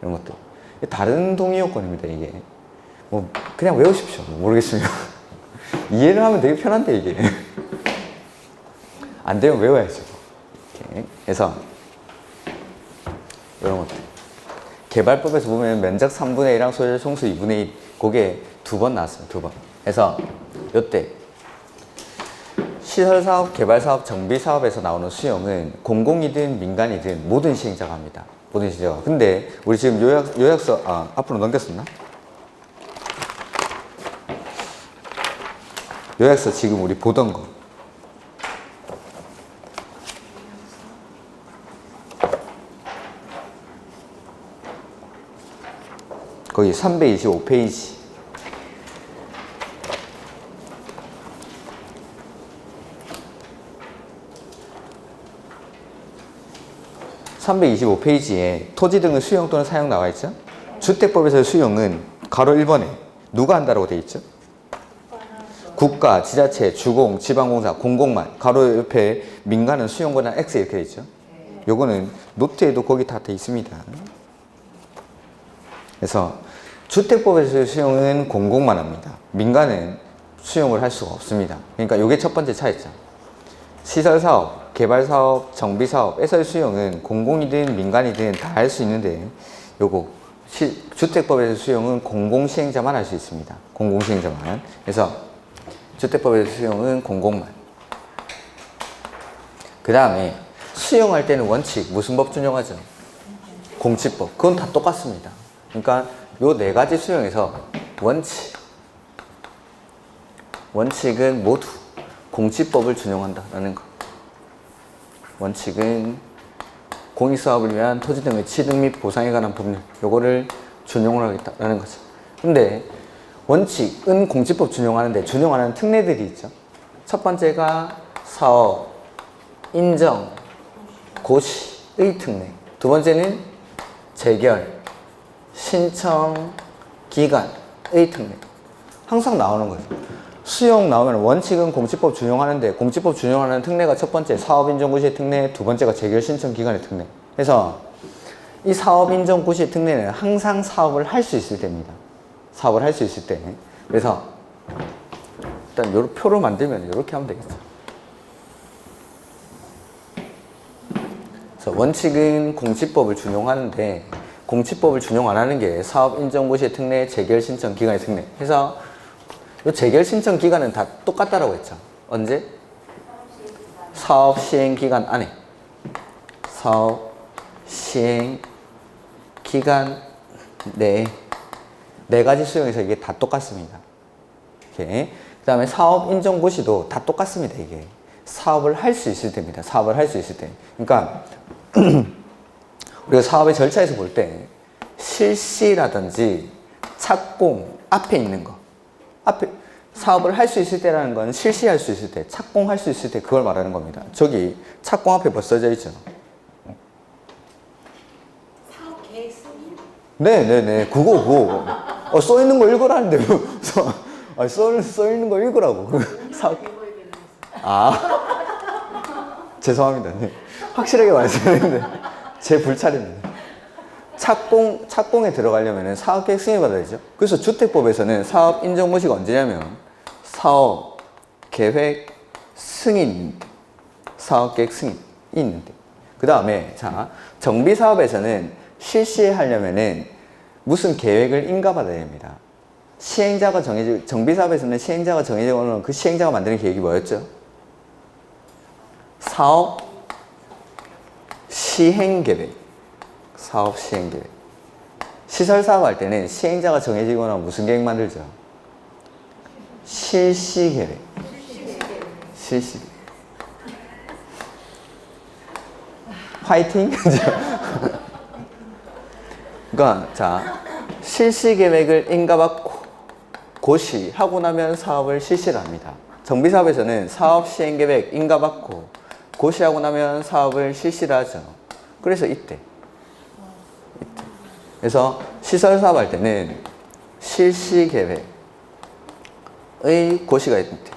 이런 것들. 다른 동의요건입니다, 이게. 뭐, 그냥 외우십시오. 모르겠으면. 이해를 하면 되게 편한데, 이게. 안 되면 외워야죠. 그래서 이런 것들. 개발법에서 보면 면적 3분의 1이랑 소유자 총수 2분의 1 그게 2번 나왔어요. 2번. 그래서 요때 시설사업, 개발사업, 정비사업에서 나오는 수용은 공공이든 민간이든 모든 시행자가 합니다. 모든 시행자가. 근데 우리 지금 요약서 앞으로 넘겼었나? 요약서 지금 우리 보던 거. 거기 325페이지. (325페이지에) 토지 등의 수용 또는 사용 나와 있죠. 주택법에서의 수용은 가로 1번에 누가 한다라고 되어 있죠. 국가, 지자체, 주공, 지방공사, 공공만. 가로 옆에 민간은 수용권한 X 이렇게 되어 있죠. 요거는 노트에도 거기 다 되어 있습니다. 그래서 주택법에서의 수용은 공공만 합니다. 민간은 수용을 할 수가 없습니다. 그러니까 요게 첫 번째 차이점. 시설사업, 개발사업, 정비사업에서의 수용은 공공이든 민간이든 다 할 수 있는데 요거 주택법에서의 수용은 공공시행자만 할 수 있습니다. 공공시행자만. 그래서 주택법에서의 수용은 공공만. 그 다음에 수용할 때는 원칙 무슨 법 준용하죠? 공치법. 그건 다 똑같습니다. 그러니까 요 네 가지 수용에서 원칙은 모두 공치법을 준용한다라는 거. 원칙은 공익사업을 위한 토지 등의 취득 및 보상에 관한 법률 요거를 준용을 하겠다라는 거죠. 근데 원칙은 공치법 준용하는데 준용하는 특례들이 있죠. 첫 번째가 사업, 인정, 고시의 특례. 두 번째는 재결, 신청, 기간의 특례. 항상 나오는 거예요. 수용 나오면 원칙은 공치법 준용하는데 공치법 준용하는 특례가 첫 번째 사업인정고시의 특례, 두 번째가 재결 신청 기간의 특례. 그래서 이 사업인정고시의 특례는 항상 사업을 할 수 있을 때입니다. 사업을 할 수 있을 때. 그래서 일단 요 표로 만들면 이렇게 하면 되겠죠. 그래서 원칙은 공치법을 준용하는데 공치법을 준용 안 하는 게 사업인정고시의 특례, 재결 신청 기간의 특례. 그래서 이 재결 신청 기간은 다 똑같다라고 했죠. 언제? 사업 시행 기간 안에. 사업 시행 기간 내에 네 가지 수용에서 이게 다 똑같습니다. 이렇게. 그 다음에 사업 인정 고시도 다 똑같습니다. 이게 사업을 할 수 있을 때입니다. 사업을 할 수 있을 때. 그러니까 우리가 사업의 절차에서 볼 때 실시라든지 착공 앞에 있는 거. 앞에 사업을 할 수 있을 때라는 건 실시할 수 있을 때, 착공할 수 있을 때 그걸 말하는 겁니다. 저기 착공 앞에 뭐 써져 있죠? 사업 계획 승인? 네네네. 그거. 써 있는 거 읽으라는데. 써 있는 거 읽으라고. 죄송합니다. 네. 확실하게 말씀드렸는데 제 불찰입니다. 착공에 들어가려면 사업계획 승인을 받아야 되죠. 그래서 주택법에서는 사업 인정 고시가 언제냐면 사업 계획 승인, 사업계획 승인이 있는데 그 다음에 자 정비사업에서는 실시하려면은 무슨 계획을 인가받아야 됩니다. 시행자가 정해지고 정비사업에서는 시행자가 정해지고는 그 시행자가 만드는 계획이 뭐였죠? 사업 시행계획. 사업 시행계획. 시설사업 할 때는 시행자가 정해지거나 무슨 계획 만들죠? 실시계획. 실시. 화이팅? 그러니까 자 실시계획을 인가받고 고시하고 나면 사업을 실시를 합니다. 정비사업에서는 사업 시행계획 인가받고 고시하고 나면 사업을 실시를 하죠. 그래서 이때. 그래서 시설사업 할 때는 실시계획의 고시가 있을 때.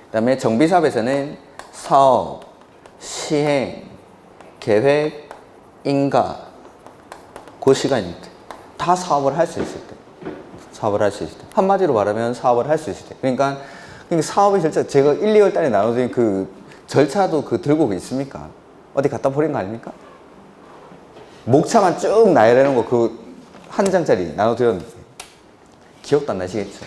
그 다음에 정비사업에서는 사업, 시행, 계획, 인가, 고시가 있는 때. 다 사업을 할 수 있을 때. 사업을 할 수 있을 때. 한마디로 말하면 사업을 할 수 있을 때. 그러니까 사업의 절차, 제가 1, 2월 달에 나눠드린 그 절차도 들고 있습니까? 어디 갖다 버린 거 아닙니까? 목차만 쭉 나열해놓은 거 그 한 장짜리 나눠드렸는데 기억도 안 나시겠죠?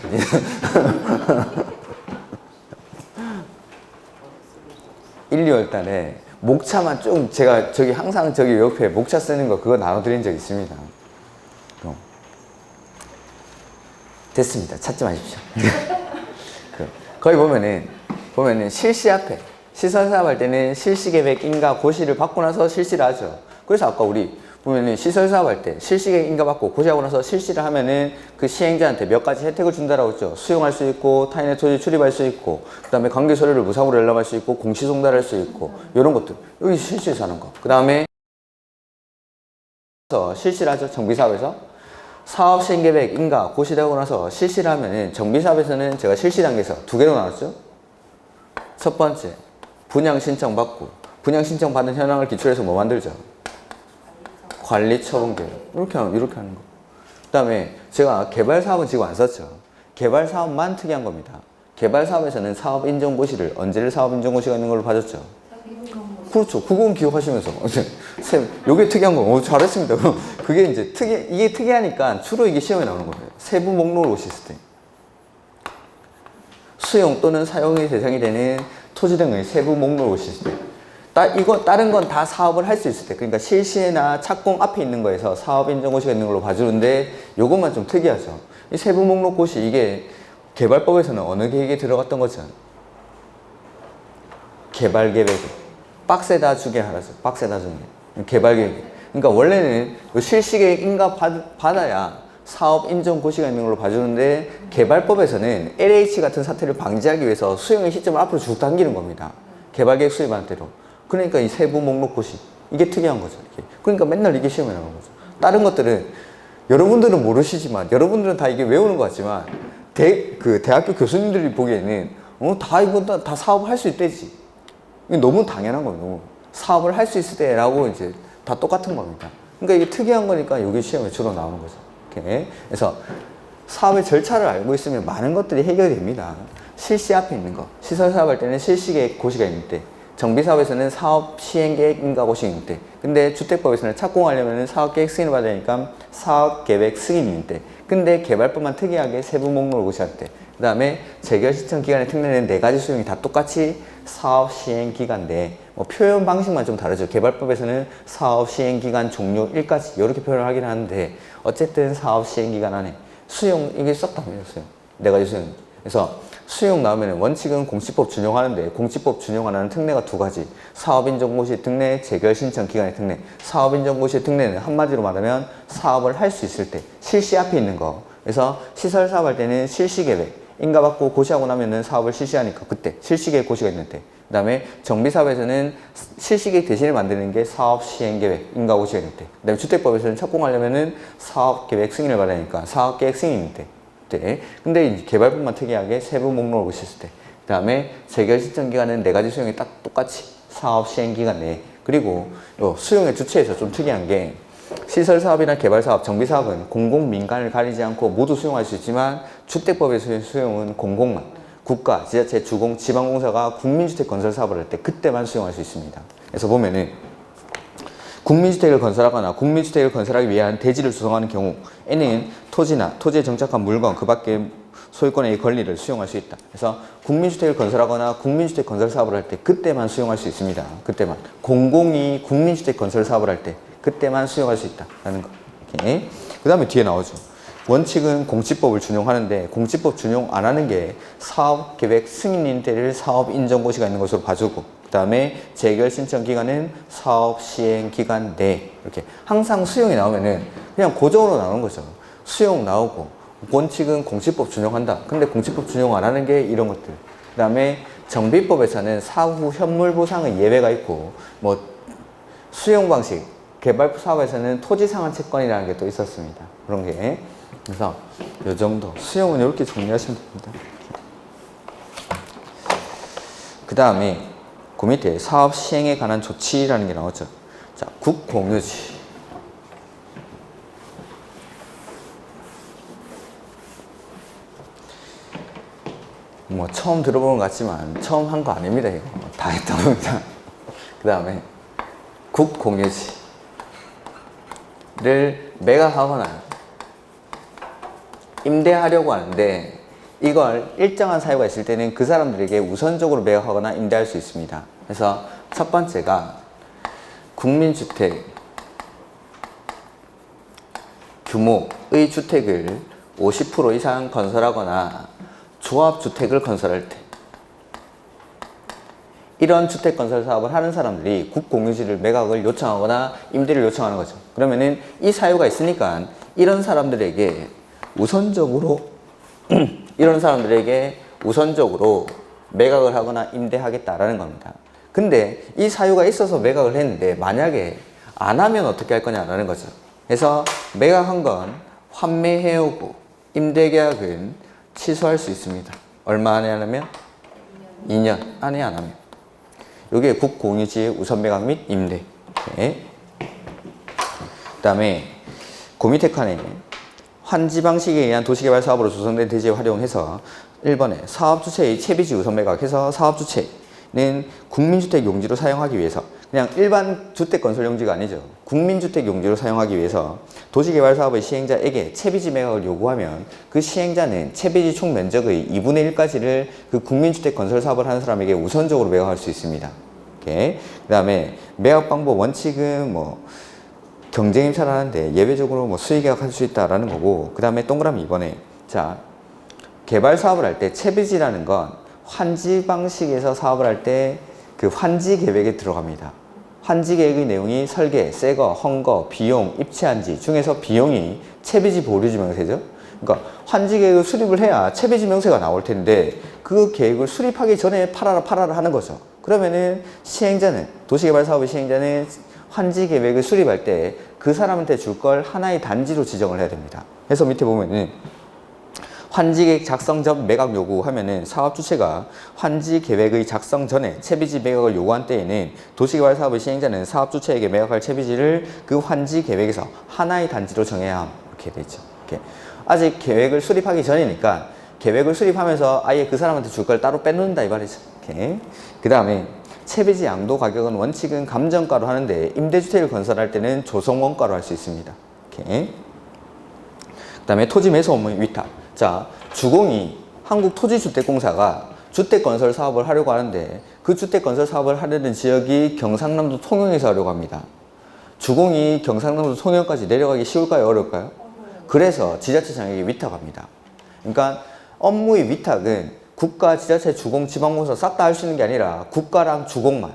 1, 2월 달에 목차만 쭉 제가 저기 항상 저기 옆에 목차 쓰는 거 그거 나눠드린 적 있습니다. 됐습니다. 찾지 마십시오. 거기 보면은 실시 앞에 시설 사업할 때는 실시 계획 인가 고시를 받고 나서 실시를 하죠. 그래서 아까 우리 보면은 시설 사업할 때 실시 계획 인가 받고 고시하고 나서 실시를 하면은 그 시행자한테 몇 가지 혜택을 준다라고 했죠. 수용할 수 있고 타인의 토지 출입할 수 있고 그다음에 관계 서류를 무상으로 열람할 수 있고 공시 송달할 수 있고 이런 것들 여기 실시해서 하는 거. 그다음에 실시를 하죠. 정비사업에서 사업 시행 계획 인가 고시되고 나서 실시를 하면은 정비사업에서는 제가 실시 단계에서 두 개로 나눴죠. 첫 번째 분양 신청 받고 분양 신청 받은 현황을 기초해서 뭐 만들죠? 관리 처분 계획 이렇게 하는 거. 그다음에 제가 개발 사업은 지금 안 썼죠. 개발 사업만 특이한 겁니다. 개발 사업에서는 사업 인정 고시를 언제를 사업 인정 고시가 있는 걸로 봐줬죠. 그렇죠. 그건 기억하시면서 쌤, 요게 특이한 거, 잘했습니다. 그게 이제 이게 특이하니까 주로 이게 시험에 나오는 거예요. 세부 목록을 오셨을 때 수용 또는 사용의 대상이 되는 토지 등의 세부 목록을 오셨을 때 다른 건 다 사업을 할 수 있을 때, 그러니까 실시나 착공 앞에 있는 거에서 사업 인정 고시가 있는 걸로 봐주는데 요것만 좀 특이하죠. 이 세부 목록 고시 이게 개발법에서는 어느 계획에 들어갔던 거죠? 개발 계획에. 박스에다 주게 하라죠. 박스에다 주게. 개발 계획. 그러니까 원래는 실시 계획 인가 받아야 사업 인정 고시가 있는 걸로 봐주는데 개발법에서는 LH 같은 사태를 방지하기 위해서 수용의 시점을 앞으로 쭉 당기는 겁니다. 개발 계획 수립한 대로. 그러니까 이 세부 목록 고시 이게 특이한 거죠. 이게. 그러니까 맨날 이게 시험에 나오는 거죠. 다른 것들은 여러분들은 모르시지만 여러분들은 다 이게 외우는 것 같지만 대학교 교수님들이 보기에는 다 이거 다 사업할 수 있대지. 이게 너무 당연한 거예요. 너무. 사업을 할 수 있을 때라고 이제 다 똑같은 겁니다. 그러니까 이게 특이한 거니까 여기 시험에 주로 나오는 거죠. 이렇게. 그래서 사업의 절차를 알고 있으면 많은 것들이 해결됩니다. 실시 앞에 있는 거. 시설 사업할 때는 실시 계획 고시가 있는 때. 정비 사업에서는 사업 시행 계획 인가 고시가 있는 때. 근데 주택법에서는 착공하려면 사업 계획 승인을 받아야 되니까 사업 계획 승인이 있는 때. 근데 개발법만 특이하게 세부 목록을 고시할 때. 그 다음에 재결 시청 기간에 특례는 네 가지 수용이 다 똑같이 사업 시행 기간 내. 뭐 표현 방식만 좀 다르죠. 개발법에서는 사업 시행 기간 종료일까지 이렇게 표현을 하긴 하는데 어쨌든 사업 시행 기간 안에 수용 이게 썼다며요. 수용. 네 가지 수용. 그래서 수용 나오면 원칙은 공시법 준용하는데 공시법 준용 안 하는 특례가 두 가지. 사업인정고시 특례, 재결신청 기간의 특례. 사업인정고시 특례는 한마디로 말하면 사업을 할 수 있을 때 실시 앞에 있는 거. 그래서 시설 사업할 때는 실시계획 인가받고 고시하고 나면은 사업을 실시하니까 그때 실시계획 고시가 있는 때. 그 다음에 정비사업에서는 실시계획 대신에 만드는 게 사업시행계획 인가고시가 있는 때. 그 다음에 주택법에서는 착공하려면은 사업계획 승인을 받으니까 사업계획 승인이 있는 때. 때. 근데 이제 개발법만 특이하게 세부 목록을 보셨을 때. 그 다음에 재결 시청 기간은 네 가지 수용이 딱 똑같이 사업 시행 기간 내에. 그리고 요 수용의 주체에서 좀 특이한 게 시설 사업이나 개발 사업, 정비 사업은 공공 민간을 가리지 않고 모두 수용할 수 있지만 주택법의 수용은 공공만, 국가, 지자체, 주공, 지방공사가 국민주택 건설 사업을 할 때 그때만 수용할 수 있습니다. 그래서 보면은 국민주택을 건설하거나 국민주택을 건설하기 위한 대지를 조성하는 경우에는 토지나 토지에 정착한 물건 그 밖의 소유권의 권리를 수용할 수 있다. 그래서 국민주택을 건설하거나 국민주택 건설 사업을 할 때 그때만 수용할 수 있습니다. 그때만. 공공이 국민주택 건설 사업을 할 때 그때만 수용할 수 있다라는 거. 이렇게. 그 다음에 뒤에 나오죠. 원칙은 공시법을 준용하는데 공시법 준용 안 하는 게 사업계획 승인인 때를 사업인정고시가 있는 것으로 봐주고 그 다음에 재결 신청 기간은 사업 시행 기간 내. 이렇게 항상 수용이 나오면은 그냥 고정으로 나오는 거죠. 수용 나오고 원칙은 공시법 준용한다. 근데 공시법 준용 안 하는 게 이런 것들. 그 다음에 정비법에서는 사후 현물 보상의 예외가 있고 뭐 수용 방식 개발 사업에서는 토지 상환 채권이라는 게 또 있었습니다. 그런 게. 그래서 이 정도 수용은 이렇게 정리하시면 됩니다. 그 다음에 그 밑에 사업 시행에 관한 조치라는 게 나오죠. 자, 국공유지. 뭐 처음 들어보는 것 같지만 처음 한 거 아닙니다. 이거 다 했던 겁니다. 그 다음에 국공유지. 매각하거나 임대하려고 하는데 이걸 일정한 사유가 있을 때는 그 사람들에게 우선적으로 매각하거나 임대할 수 있습니다. 그래서 첫 번째가 국민주택 규모의 주택을 50% 이상 건설하거나 조합주택을 건설할 때 이런 주택 건설 사업을 하는 사람들이 국공유지를 매각을 요청하거나 임대를 요청하는 거죠. 그러면은 이 사유가 있으니까 이런 사람들에게 우선적으로 매각을 하거나 임대하겠다라는 겁니다. 근데 이 사유가 있어서 매각을 했는데 만약에 안 하면 어떻게 할 거냐라는 거죠. 그래서 매각한 건 환매해오고 임대계약은 취소할 수 있습니다. 얼마 안에 하면? 2년 안에 안 하면. 이게 국공유지의 우선 매각 및 임대. 그 다음에 그 밑에 칸에 환지 방식에 의한 도시개발 사업으로 조성된 대지에 활용해서 1번에 사업주체의 채비지 우선 매각해서 사업주체는 국민주택 용지로 사용하기 위해서 그냥 일반 주택 건설 용지가 아니죠. 국민주택 용지로 사용하기 위해서 도시개발 사업의 시행자에게 채비지 매각을 요구하면 그 시행자는 채비지 총 면적의 2분의 1까지를 그 국민주택 건설 사업을 하는 사람에게 우선적으로 매각할 수 있습니다. 그 다음에 매각 방법 원칙은 경쟁 임차를 하는데 예외적으로 수의계약할 수 있다라는 거고, 그 다음에 동그라미 2번에 자 개발 사업을 할 때 채비지라는 건 환지 방식에서 사업을 할 때 그 환지 계획에 들어갑니다. 환지 계획의 내용이 설계, 새거, 헝거, 비용, 입체한지 중에서 비용이 채비지 보류지 명세죠. 그러니까 환지 계획을 수립을 해야 채비지 명세가 나올 텐데 그 계획을 수립하기 전에 팔아라 하는 거죠. 그러면은 시행자는 도시개발 사업의 시행자는 환지 계획을 수립할 때 그 사람한테 줄 걸 하나의 단지로 지정을 해야 됩니다. 그래서 밑에 보면은 환지 계획 작성 전 매각 요구하면은 사업 주체가 환지 계획의 작성 전에 채비지 매각을 요구한 때에는 도시개발 사업의 시행자는 사업 주체에게 매각할 채비지를 그 환지 계획에서 하나의 단지로 정해야 함. 이렇게 돼 있죠. 이렇게. 아직 계획을 수립하기 전이니까 계획을 수립하면서 아예 그 사람한테 줄 걸 따로 빼놓는다 이 말이죠. 이렇게. 그 다음에 채비지 양도 가격은 원칙은 감정가로 하는데 임대주택을 건설할 때는 조성원가로 할 수 있습니다. 이렇게. 그 다음에 토지 매수 업무 위탁. 자, 주공이 한국토지주택공사가 주택건설 사업을 하려고 하는데 그 주택건설 사업을 하려는 지역이 경상남도 통영에서 하려고 합니다. 주공이 경상남도 통영까지 내려가기 쉬울까요? 어려울까요? 그래서 지자체장에게 위탁합니다. 그러니까 업무의 위탁은 국가, 지자체, 주공, 지방공사 싹 다 할 수 있는 게 아니라 국가랑 주공만,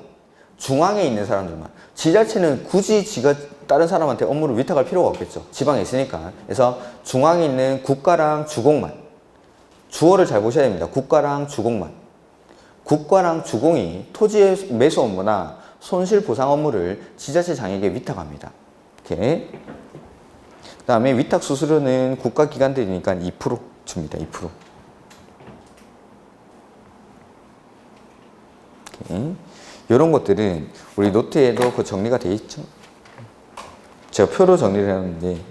중앙에 있는 사람들만. 지자체는 굳이 지가 다른 사람한테 업무를 위탁할 필요가 없겠죠. 지방에 있으니까. 그래서 중앙에 있는 국가랑 주공만. 주어를 잘 보셔야 됩니다. 국가랑 주공만. 국가랑 주공이 토지의 매수 업무나 손실 보상 업무를 지자체장에게 위탁합니다. 이렇게. 그 다음에 위탁 수수료는 국가 기관들이니까 2% 줍니다. 2%. 이런 것들은 우리 노트에도 그 정리가 되어 있죠. 제가 표로 정리를 했는데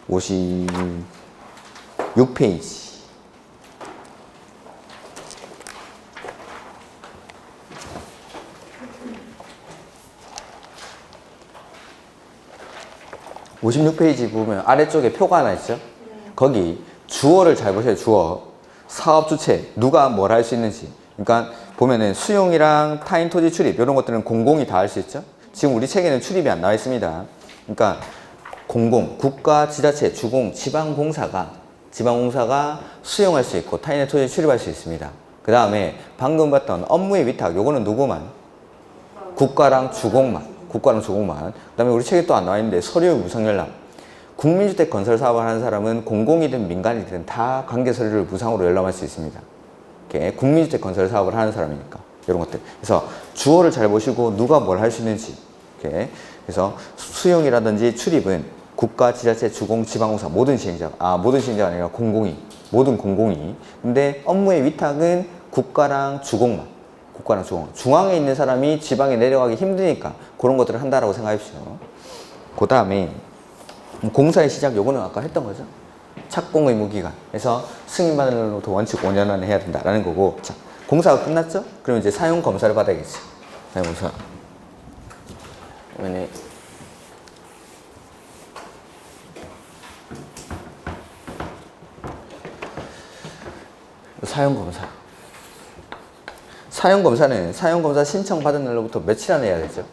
56페이지 56페이지 보면 아래쪽에 표가 하나 있죠. 거기 주어를 잘 보세요. 주어. 사업 주체, 누가 뭘 할 수 있는지. 그러니까 보면은 수용이랑 타인 토지 출입 이런 것들은 공공이 다 할 수 있죠. 지금 우리 책에는 출입이 안 나와 있습니다. 그러니까 공공, 국가, 지자체, 주공, 지방공사가 수용할 수 있고 타인의 토지에 출입할 수 있습니다. 그 다음에 방금 봤던 업무의 위탁, 요거는 누구만? 국가랑 주공만. 그 다음에 우리 책에 또 안 나와 있는데 서류의 무상 열람. 국민주택 건설 사업을 하는 사람은 공공이든 민간이든 다 관계 서류를 무상으로 열람할 수 있습니다. 이렇게 국민주택 건설 사업을 하는 사람이니까 이런 것들. 그래서 주어를 잘 보시고 누가 뭘 할 수 있는지. 이렇게. 그래서 수용이라든지 출입은 국가, 지자체, 주공, 지방공사 모든 시행자가 아니라 모든 공공이. 근데 업무의 위탁은 국가랑 주공만. 중앙에 있는 사람이 지방에 내려가기 힘드니까 그런 것들을 한다라고 생각하십시오. 그 다음에 공사의 시작 요거는 아까 했던 거죠. 착공 의무 기간. 그래서 승인받으려면 원칙 5년 안에 해야 된다라는 거고. 자, 공사가 끝났죠? 그러면 이제 사용 검사를 받아야겠죠. 사용 검사. 그러면 사용검사. 사용검사는 사용검사 신청받은 날로부터 며칠 안에 해야 되죠?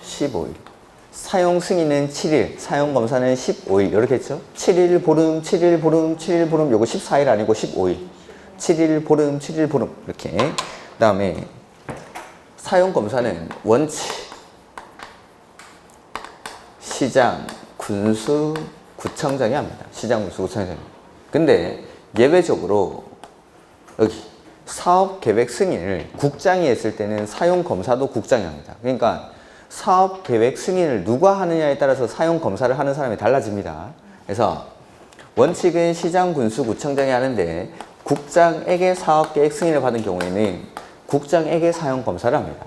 15일. 사용 승인은 7일, 사용 검사는 15일. 이렇게 했죠? 7일 보름, 7일 보름, 7일 보름. 요거 14일 아니고 15일. 7일 보름, 7일 보름. 이렇게. 그다음에 사용 검사는 원칙 시장, 군수, 구청장이 합니다. 시장, 군수, 구청장. 근데 예외적으로 여기 사업 계획 승인을 국장이 했을 때는 사용 검사도 국장이 합니다. 그러니까 사업 계획 승인을 누가 하느냐에 따라서 사용 검사를 하는 사람이 달라집니다. 그래서 원칙은 시장, 군수, 구청장이 하는데 국장에게 사업 계획 승인을 받은 경우에는 국장에게 사용 검사를 합니다.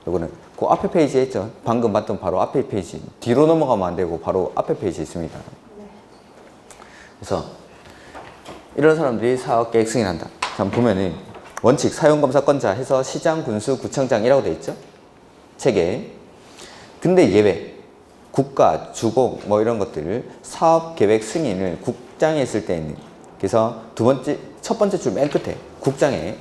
이거는 그 앞에 페이지에 있죠. 방금 봤던 바로 앞에 페이지. 뒤로 넘어가면 안 되고 바로 앞에 페이지에 있습니다. 그래서 이런 사람들이 사업 계획 승인한다. 자, 보면은 원칙 사용 검사권자 해서 시장, 군수, 구청장이라고 돼 있죠. 책에. 근데 예외, 국가, 주공 뭐 이런 것들 사업 계획 승인을 국장이 했을 때는 그래서 첫 번째 줄 맨 끝에 국장에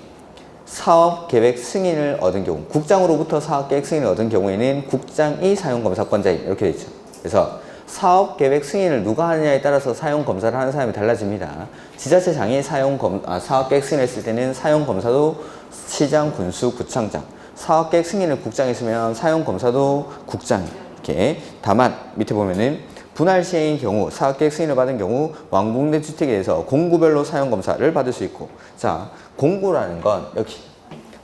사업 계획 승인을 얻은 경우, 국장으로부터 사업 계획 승인을 얻은 경우에는 국장이 사용 검사권자임 이렇게 돼 있죠. 그래서 사업 계획 승인을 누가 하느냐에 따라서 사용 검사를 하는 사람이 달라집니다. 지자체장이 사업 계획 승인을 했을 때는 사용 검사도 시장, 군수, 구청장. 사업 계획 승인을 국장이 했으면 사용 검사도 국장. 이렇게. 다만 밑에 보면은 분할 시행인 경우, 사업 계획 승인을 받은 경우 완공된 주택에 대해서 공구별로 사용 검사를 받을 수 있고, 자, 공구라는 건 여기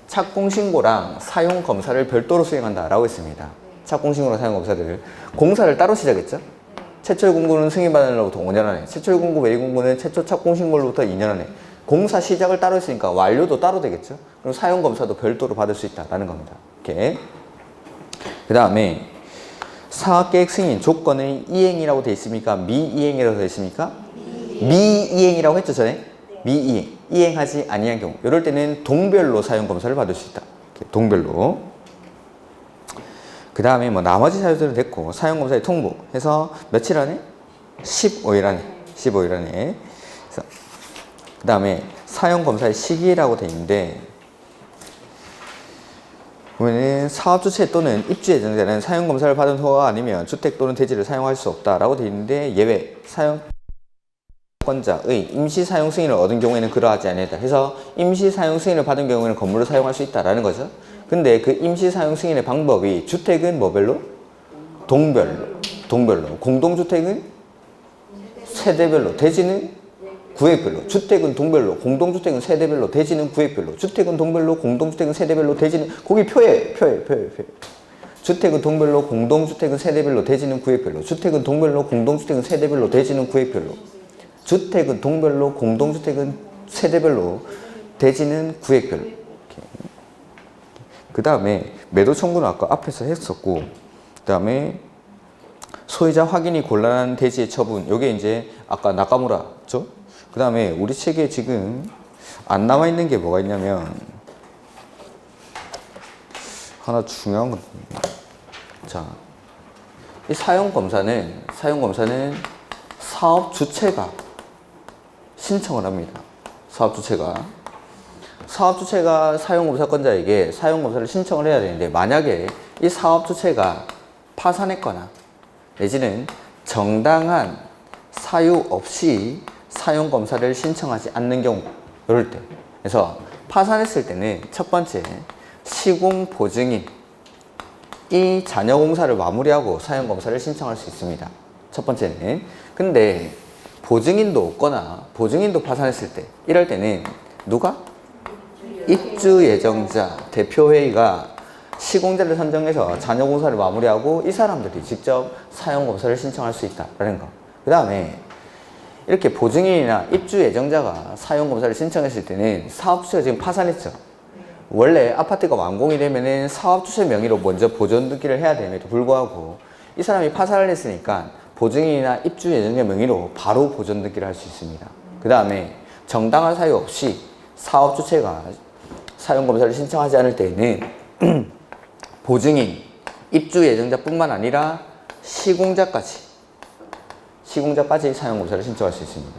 착공신고랑 사용 검사를 별도로 수행한다라고 했습니다. 착공신고랑 사용 검사들 공사를 따로 시작했죠. 최초의 공구는 승인받은 날로부터 5년 안에, 최초의 공구, 외 공구는 최초 착공신고로부터 2년 안에. 공사 시작을 따로 했으니까 완료도 따로 되겠죠. 그럼 사용 검사도 별도로 받을 수 있다라는 겁니다. 이렇게. 그 다음에 사업계획 승인 조건은 이행이라고 되어 있습니까? 미이행이라고 되어 있습니까? 미이행이라고 했죠 전에? 미이행. 이행하지 아니한 경우. 이럴 때는 동별로 사용 검사를 받을 수 있다. 이렇게 동별로. 그 다음에 뭐 나머지 사유들은 됐고 사용 검사의 통보해서 며칠 안에? 15일 안에. 15일 안에. 그 다음에 사용 검사의 시기라고 되어 있는데 보면은 사업 주체 또는 입주 예정자는 사용 검사를 받은 후가 아니면 주택 또는 대지를 사용할 수 없다라고 되어 있는데 예외 사용권자의 임시 사용 승인을 얻은 경우에는 그러하지 않는다. 해서 임시 사용 승인을 받은 경우에는 건물을 사용할 수 있다라는 거죠. 근데 그 임시 사용 승인의 방법이 주택은 뭐별로? 동별로. 공동주택은 세대별로. 대지는 구획별로. 주택은 동별로, 공동주택은 세대별로, 대지는 구획별로. 주택은 동별로, 공동주택은 세대별로, 대지는 거기 표에. 주택은 동별로, 공동주택은 세대별로, 대지는 구획별로. 주택은 동별로, 공동주택은 세대별로, 대지는 구획별로. 주택은 동별로, 공동주택은 세대별로, 대지는 구획별로. 그 다음에 매도 청구는 아까 앞에서 했었고, 그 다음에 소유자 확인이 곤란한 대지의 처분. 요게 이제 아까 나카무라죠? 그 다음에 우리 책에 지금 안 나와 있는 게 뭐가 있냐면 하나 중요한 건 자, 이 사용 검사는 사업 주체가 신청을 합니다. 사업 주체가 사용 검사권자에게 사용 검사를 신청을 해야 되는데 만약에 이 사업 주체가 파산했거나 내지는 정당한 사유 없이 사용 검사를 신청하지 않는 경우 이럴 때 그래서 파산했을 때는 첫 번째 시공 보증인 이 잔여 공사를 마무리하고 사용 검사를 신청할 수 있습니다. 첫 번째는 근데 보증인도 없거나 보증인도 파산했을 때 이럴 때는 누가? 입주 예정자 대표회의가 시공자를 선정해서 잔여 공사를 마무리하고 이 사람들이 직접 사용 검사를 신청할 수 있다라는 거. 그 다음에 이렇게 보증인이나 입주 예정자가 사용 검사를 신청했을 때는 사업주체가 지금 파산했죠. 원래 아파트가 완공이 되면은 사업주체 명의로 먼저 보존 등기를 해야 됨에도 불구하고 이 사람이 파산을 했으니까 보증인이나 입주 예정자 명의로 바로 보존 등기를 할 수 있습니다. 그 다음에 정당한 사유 없이 사업주체가 사용검사를 신청하지 않을 때에는 보증인, 입주 예정자뿐만 아니라 시공자까지 사용검사를 신청할 수 있습니다.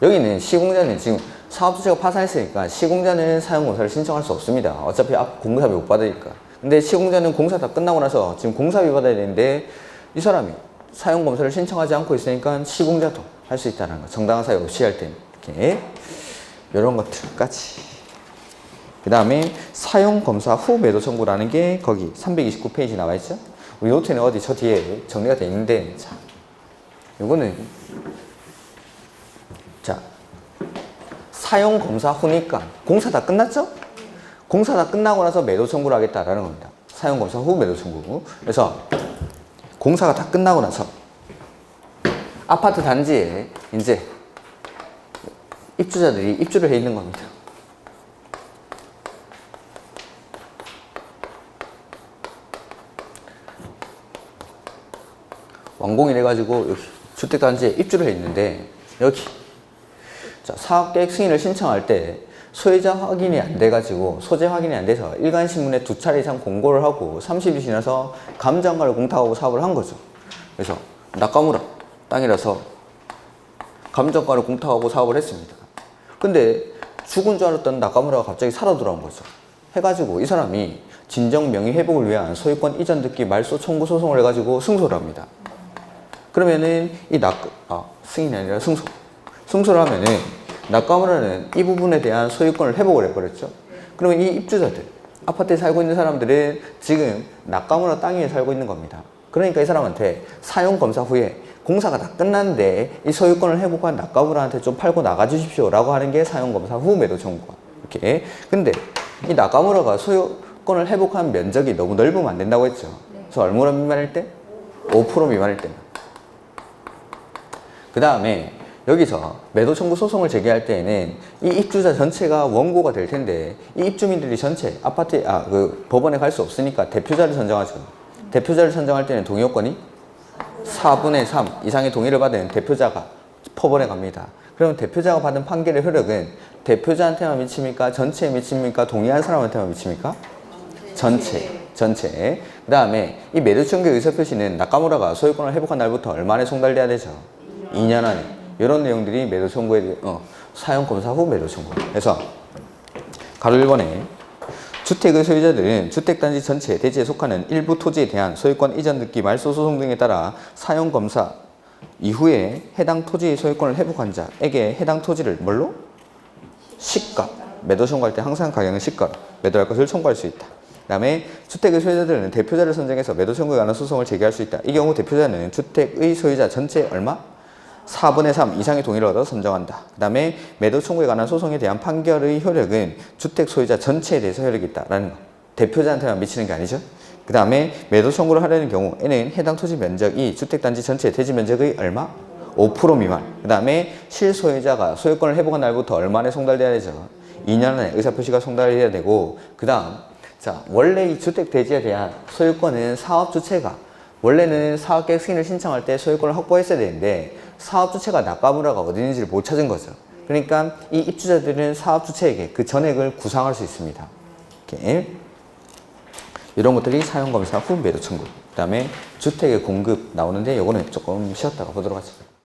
여기는 시공자는 지금 사업주체가 파산했으니까 시공자는 사용검사를 신청할 수 없습니다. 어차피 앞 공사비 못 받으니까. 근데 시공자는 공사 다 끝나고 나서 지금 공사비 받아야 되는데 이 사람이 사용검사를 신청하지 않고 있으니까 시공자도 할 수 있다는 거. 정당한 사유 없이 할 때 이렇게 이런 것들까지. 그 다음에 사용검사 후 매도 청구라는 게 거기 329페이지 나와 있죠. 우리 노트는 어디 저 뒤에 정리가 되어 있는데, 자, 요거는 자, 사용검사 후니까 공사 다 끝났죠? 공사 다 끝나고 나서 매도 청구를 하겠다라는 겁니다. 사용검사 후 매도 청구. 그래서 공사가 다 끝나고 나서 아파트 단지에 이제 입주자들이 입주를 해 있는 겁니다. 완공이 돼가지고 여기 주택단지에 입주를 해 있는데, 여기 자, 사업계획 승인을 신청할 때 소유자 확인이 안 돼가지고 소재 확인이 안 돼서 일간신문에 2차례 이상 공고를 하고 30일 지나서 감정가를 공탁하고 사업을 한 거죠. 그래서 나카무라 땅이라서 감정가를 공탁하고 사업을 했습니다. 근데 죽은 줄 알았던 나카무라가 갑자기 살아 돌아온 거죠. 해가지고 이 사람이 진정 명의 회복을 위한 소유권 이전 듣기 말소 청구 소송을 해가지고 승소를 합니다. 그러면은 승인이 아니라 승소를 하면은 나카무라는 이 부분에 대한 소유권을 회복을 해버렸죠. 그러면 이 입주자들, 아파트에 살고 있는 사람들은 지금 나카무라 땅 위에 살고 있는 겁니다. 그러니까 이 사람한테 사용검사 후에 공사가 다 끝났는데 이 소유권을 회복한 나카무라한테 좀 팔고 나가주십시오 라고 하는 게 사용검사 후 매도 청구가. 이렇게. 근데 이 나카무라가 소유권을 회복한 면적이 너무 넓으면 안 된다고 했죠. 그래서 얼마나 미만일 때? 5% 미만일 때는. 그 다음에 여기서 매도 청구 소송을 제기할 때에는 이 입주자 전체가 원고가 될 텐데, 이 입주민들이 전체 아파트에 법원에 갈 수 없으니까 대표자를 선정하죠. 대표자를 선정할 때는 동의요건이 4분의 3 이상의 동의를 받은 대표자가 법원에 갑니다. 그러면 대표자가 받은 판결의 효력은 대표자한테만 미칩니까? 전체에 미칩니까? 동의한 사람한테만 미칩니까? 전체. 그 다음에 이 매도 청구 의사표시는 나카무라가 소유권을 회복한 날부터 얼마 안에 송달돼야 되죠? 2년 안에. 이런 내용들이 매도 청구에 사용검사 후 매도 청구. 그래서 가로 1번에 주택의 소유자들은 주택단지 전체 대지에 속하는 일부 토지에 대한 소유권 이전 듣기 말소 소송 등에 따라 사용검사 이후에 해당 토지의 소유권을 회복한 자에게 해당 토지를 뭘로? 시가. 매도 청구할 때 항상 가격은 시가로 매도할 것을 청구할 수 있다. 그 다음에 주택의 소유자들은 대표자를 선정해서 매도 청구에 관한 소송을 제기할 수 있다. 이 경우 대표자는 주택의 소유자 전체 얼마? 4분의 3 이상의 동의를 얻어 선정한다. 그 다음에 매도 청구에 관한 소송에 대한 판결의 효력은 주택 소유자 전체에 대해서 효력이 있다라는 거. 대표자한테만 미치는 게 아니죠. 그 다음에 매도 청구를 하려는 경우에는 해당 토지 면적이 주택단지 전체 대지 면적의 얼마? 5% 미만. 그 다음에 실소유자가 소유권을 회복한 날부터 얼마 안에 송달돼야 되죠? 2년 안에 의사표시가 송달해야 되고, 그 다음 원래 이 주택 대지에 대한 소유권은 사업주체가 원래는 사업계획 승인을 신청할 때 소유권을 확보했어야 되는데 사업주체가 나카무라가 어디 있는지를 못 찾은 거죠. 그러니까 이 입주자들은 사업주체에게 그 전액을 구상할 수 있습니다. 이렇게. 이런 것들이 사용검사 후 매도 청구. 그 다음에 주택의 공급 나오는데 요거는 조금 쉬었다가 보도록 하죠.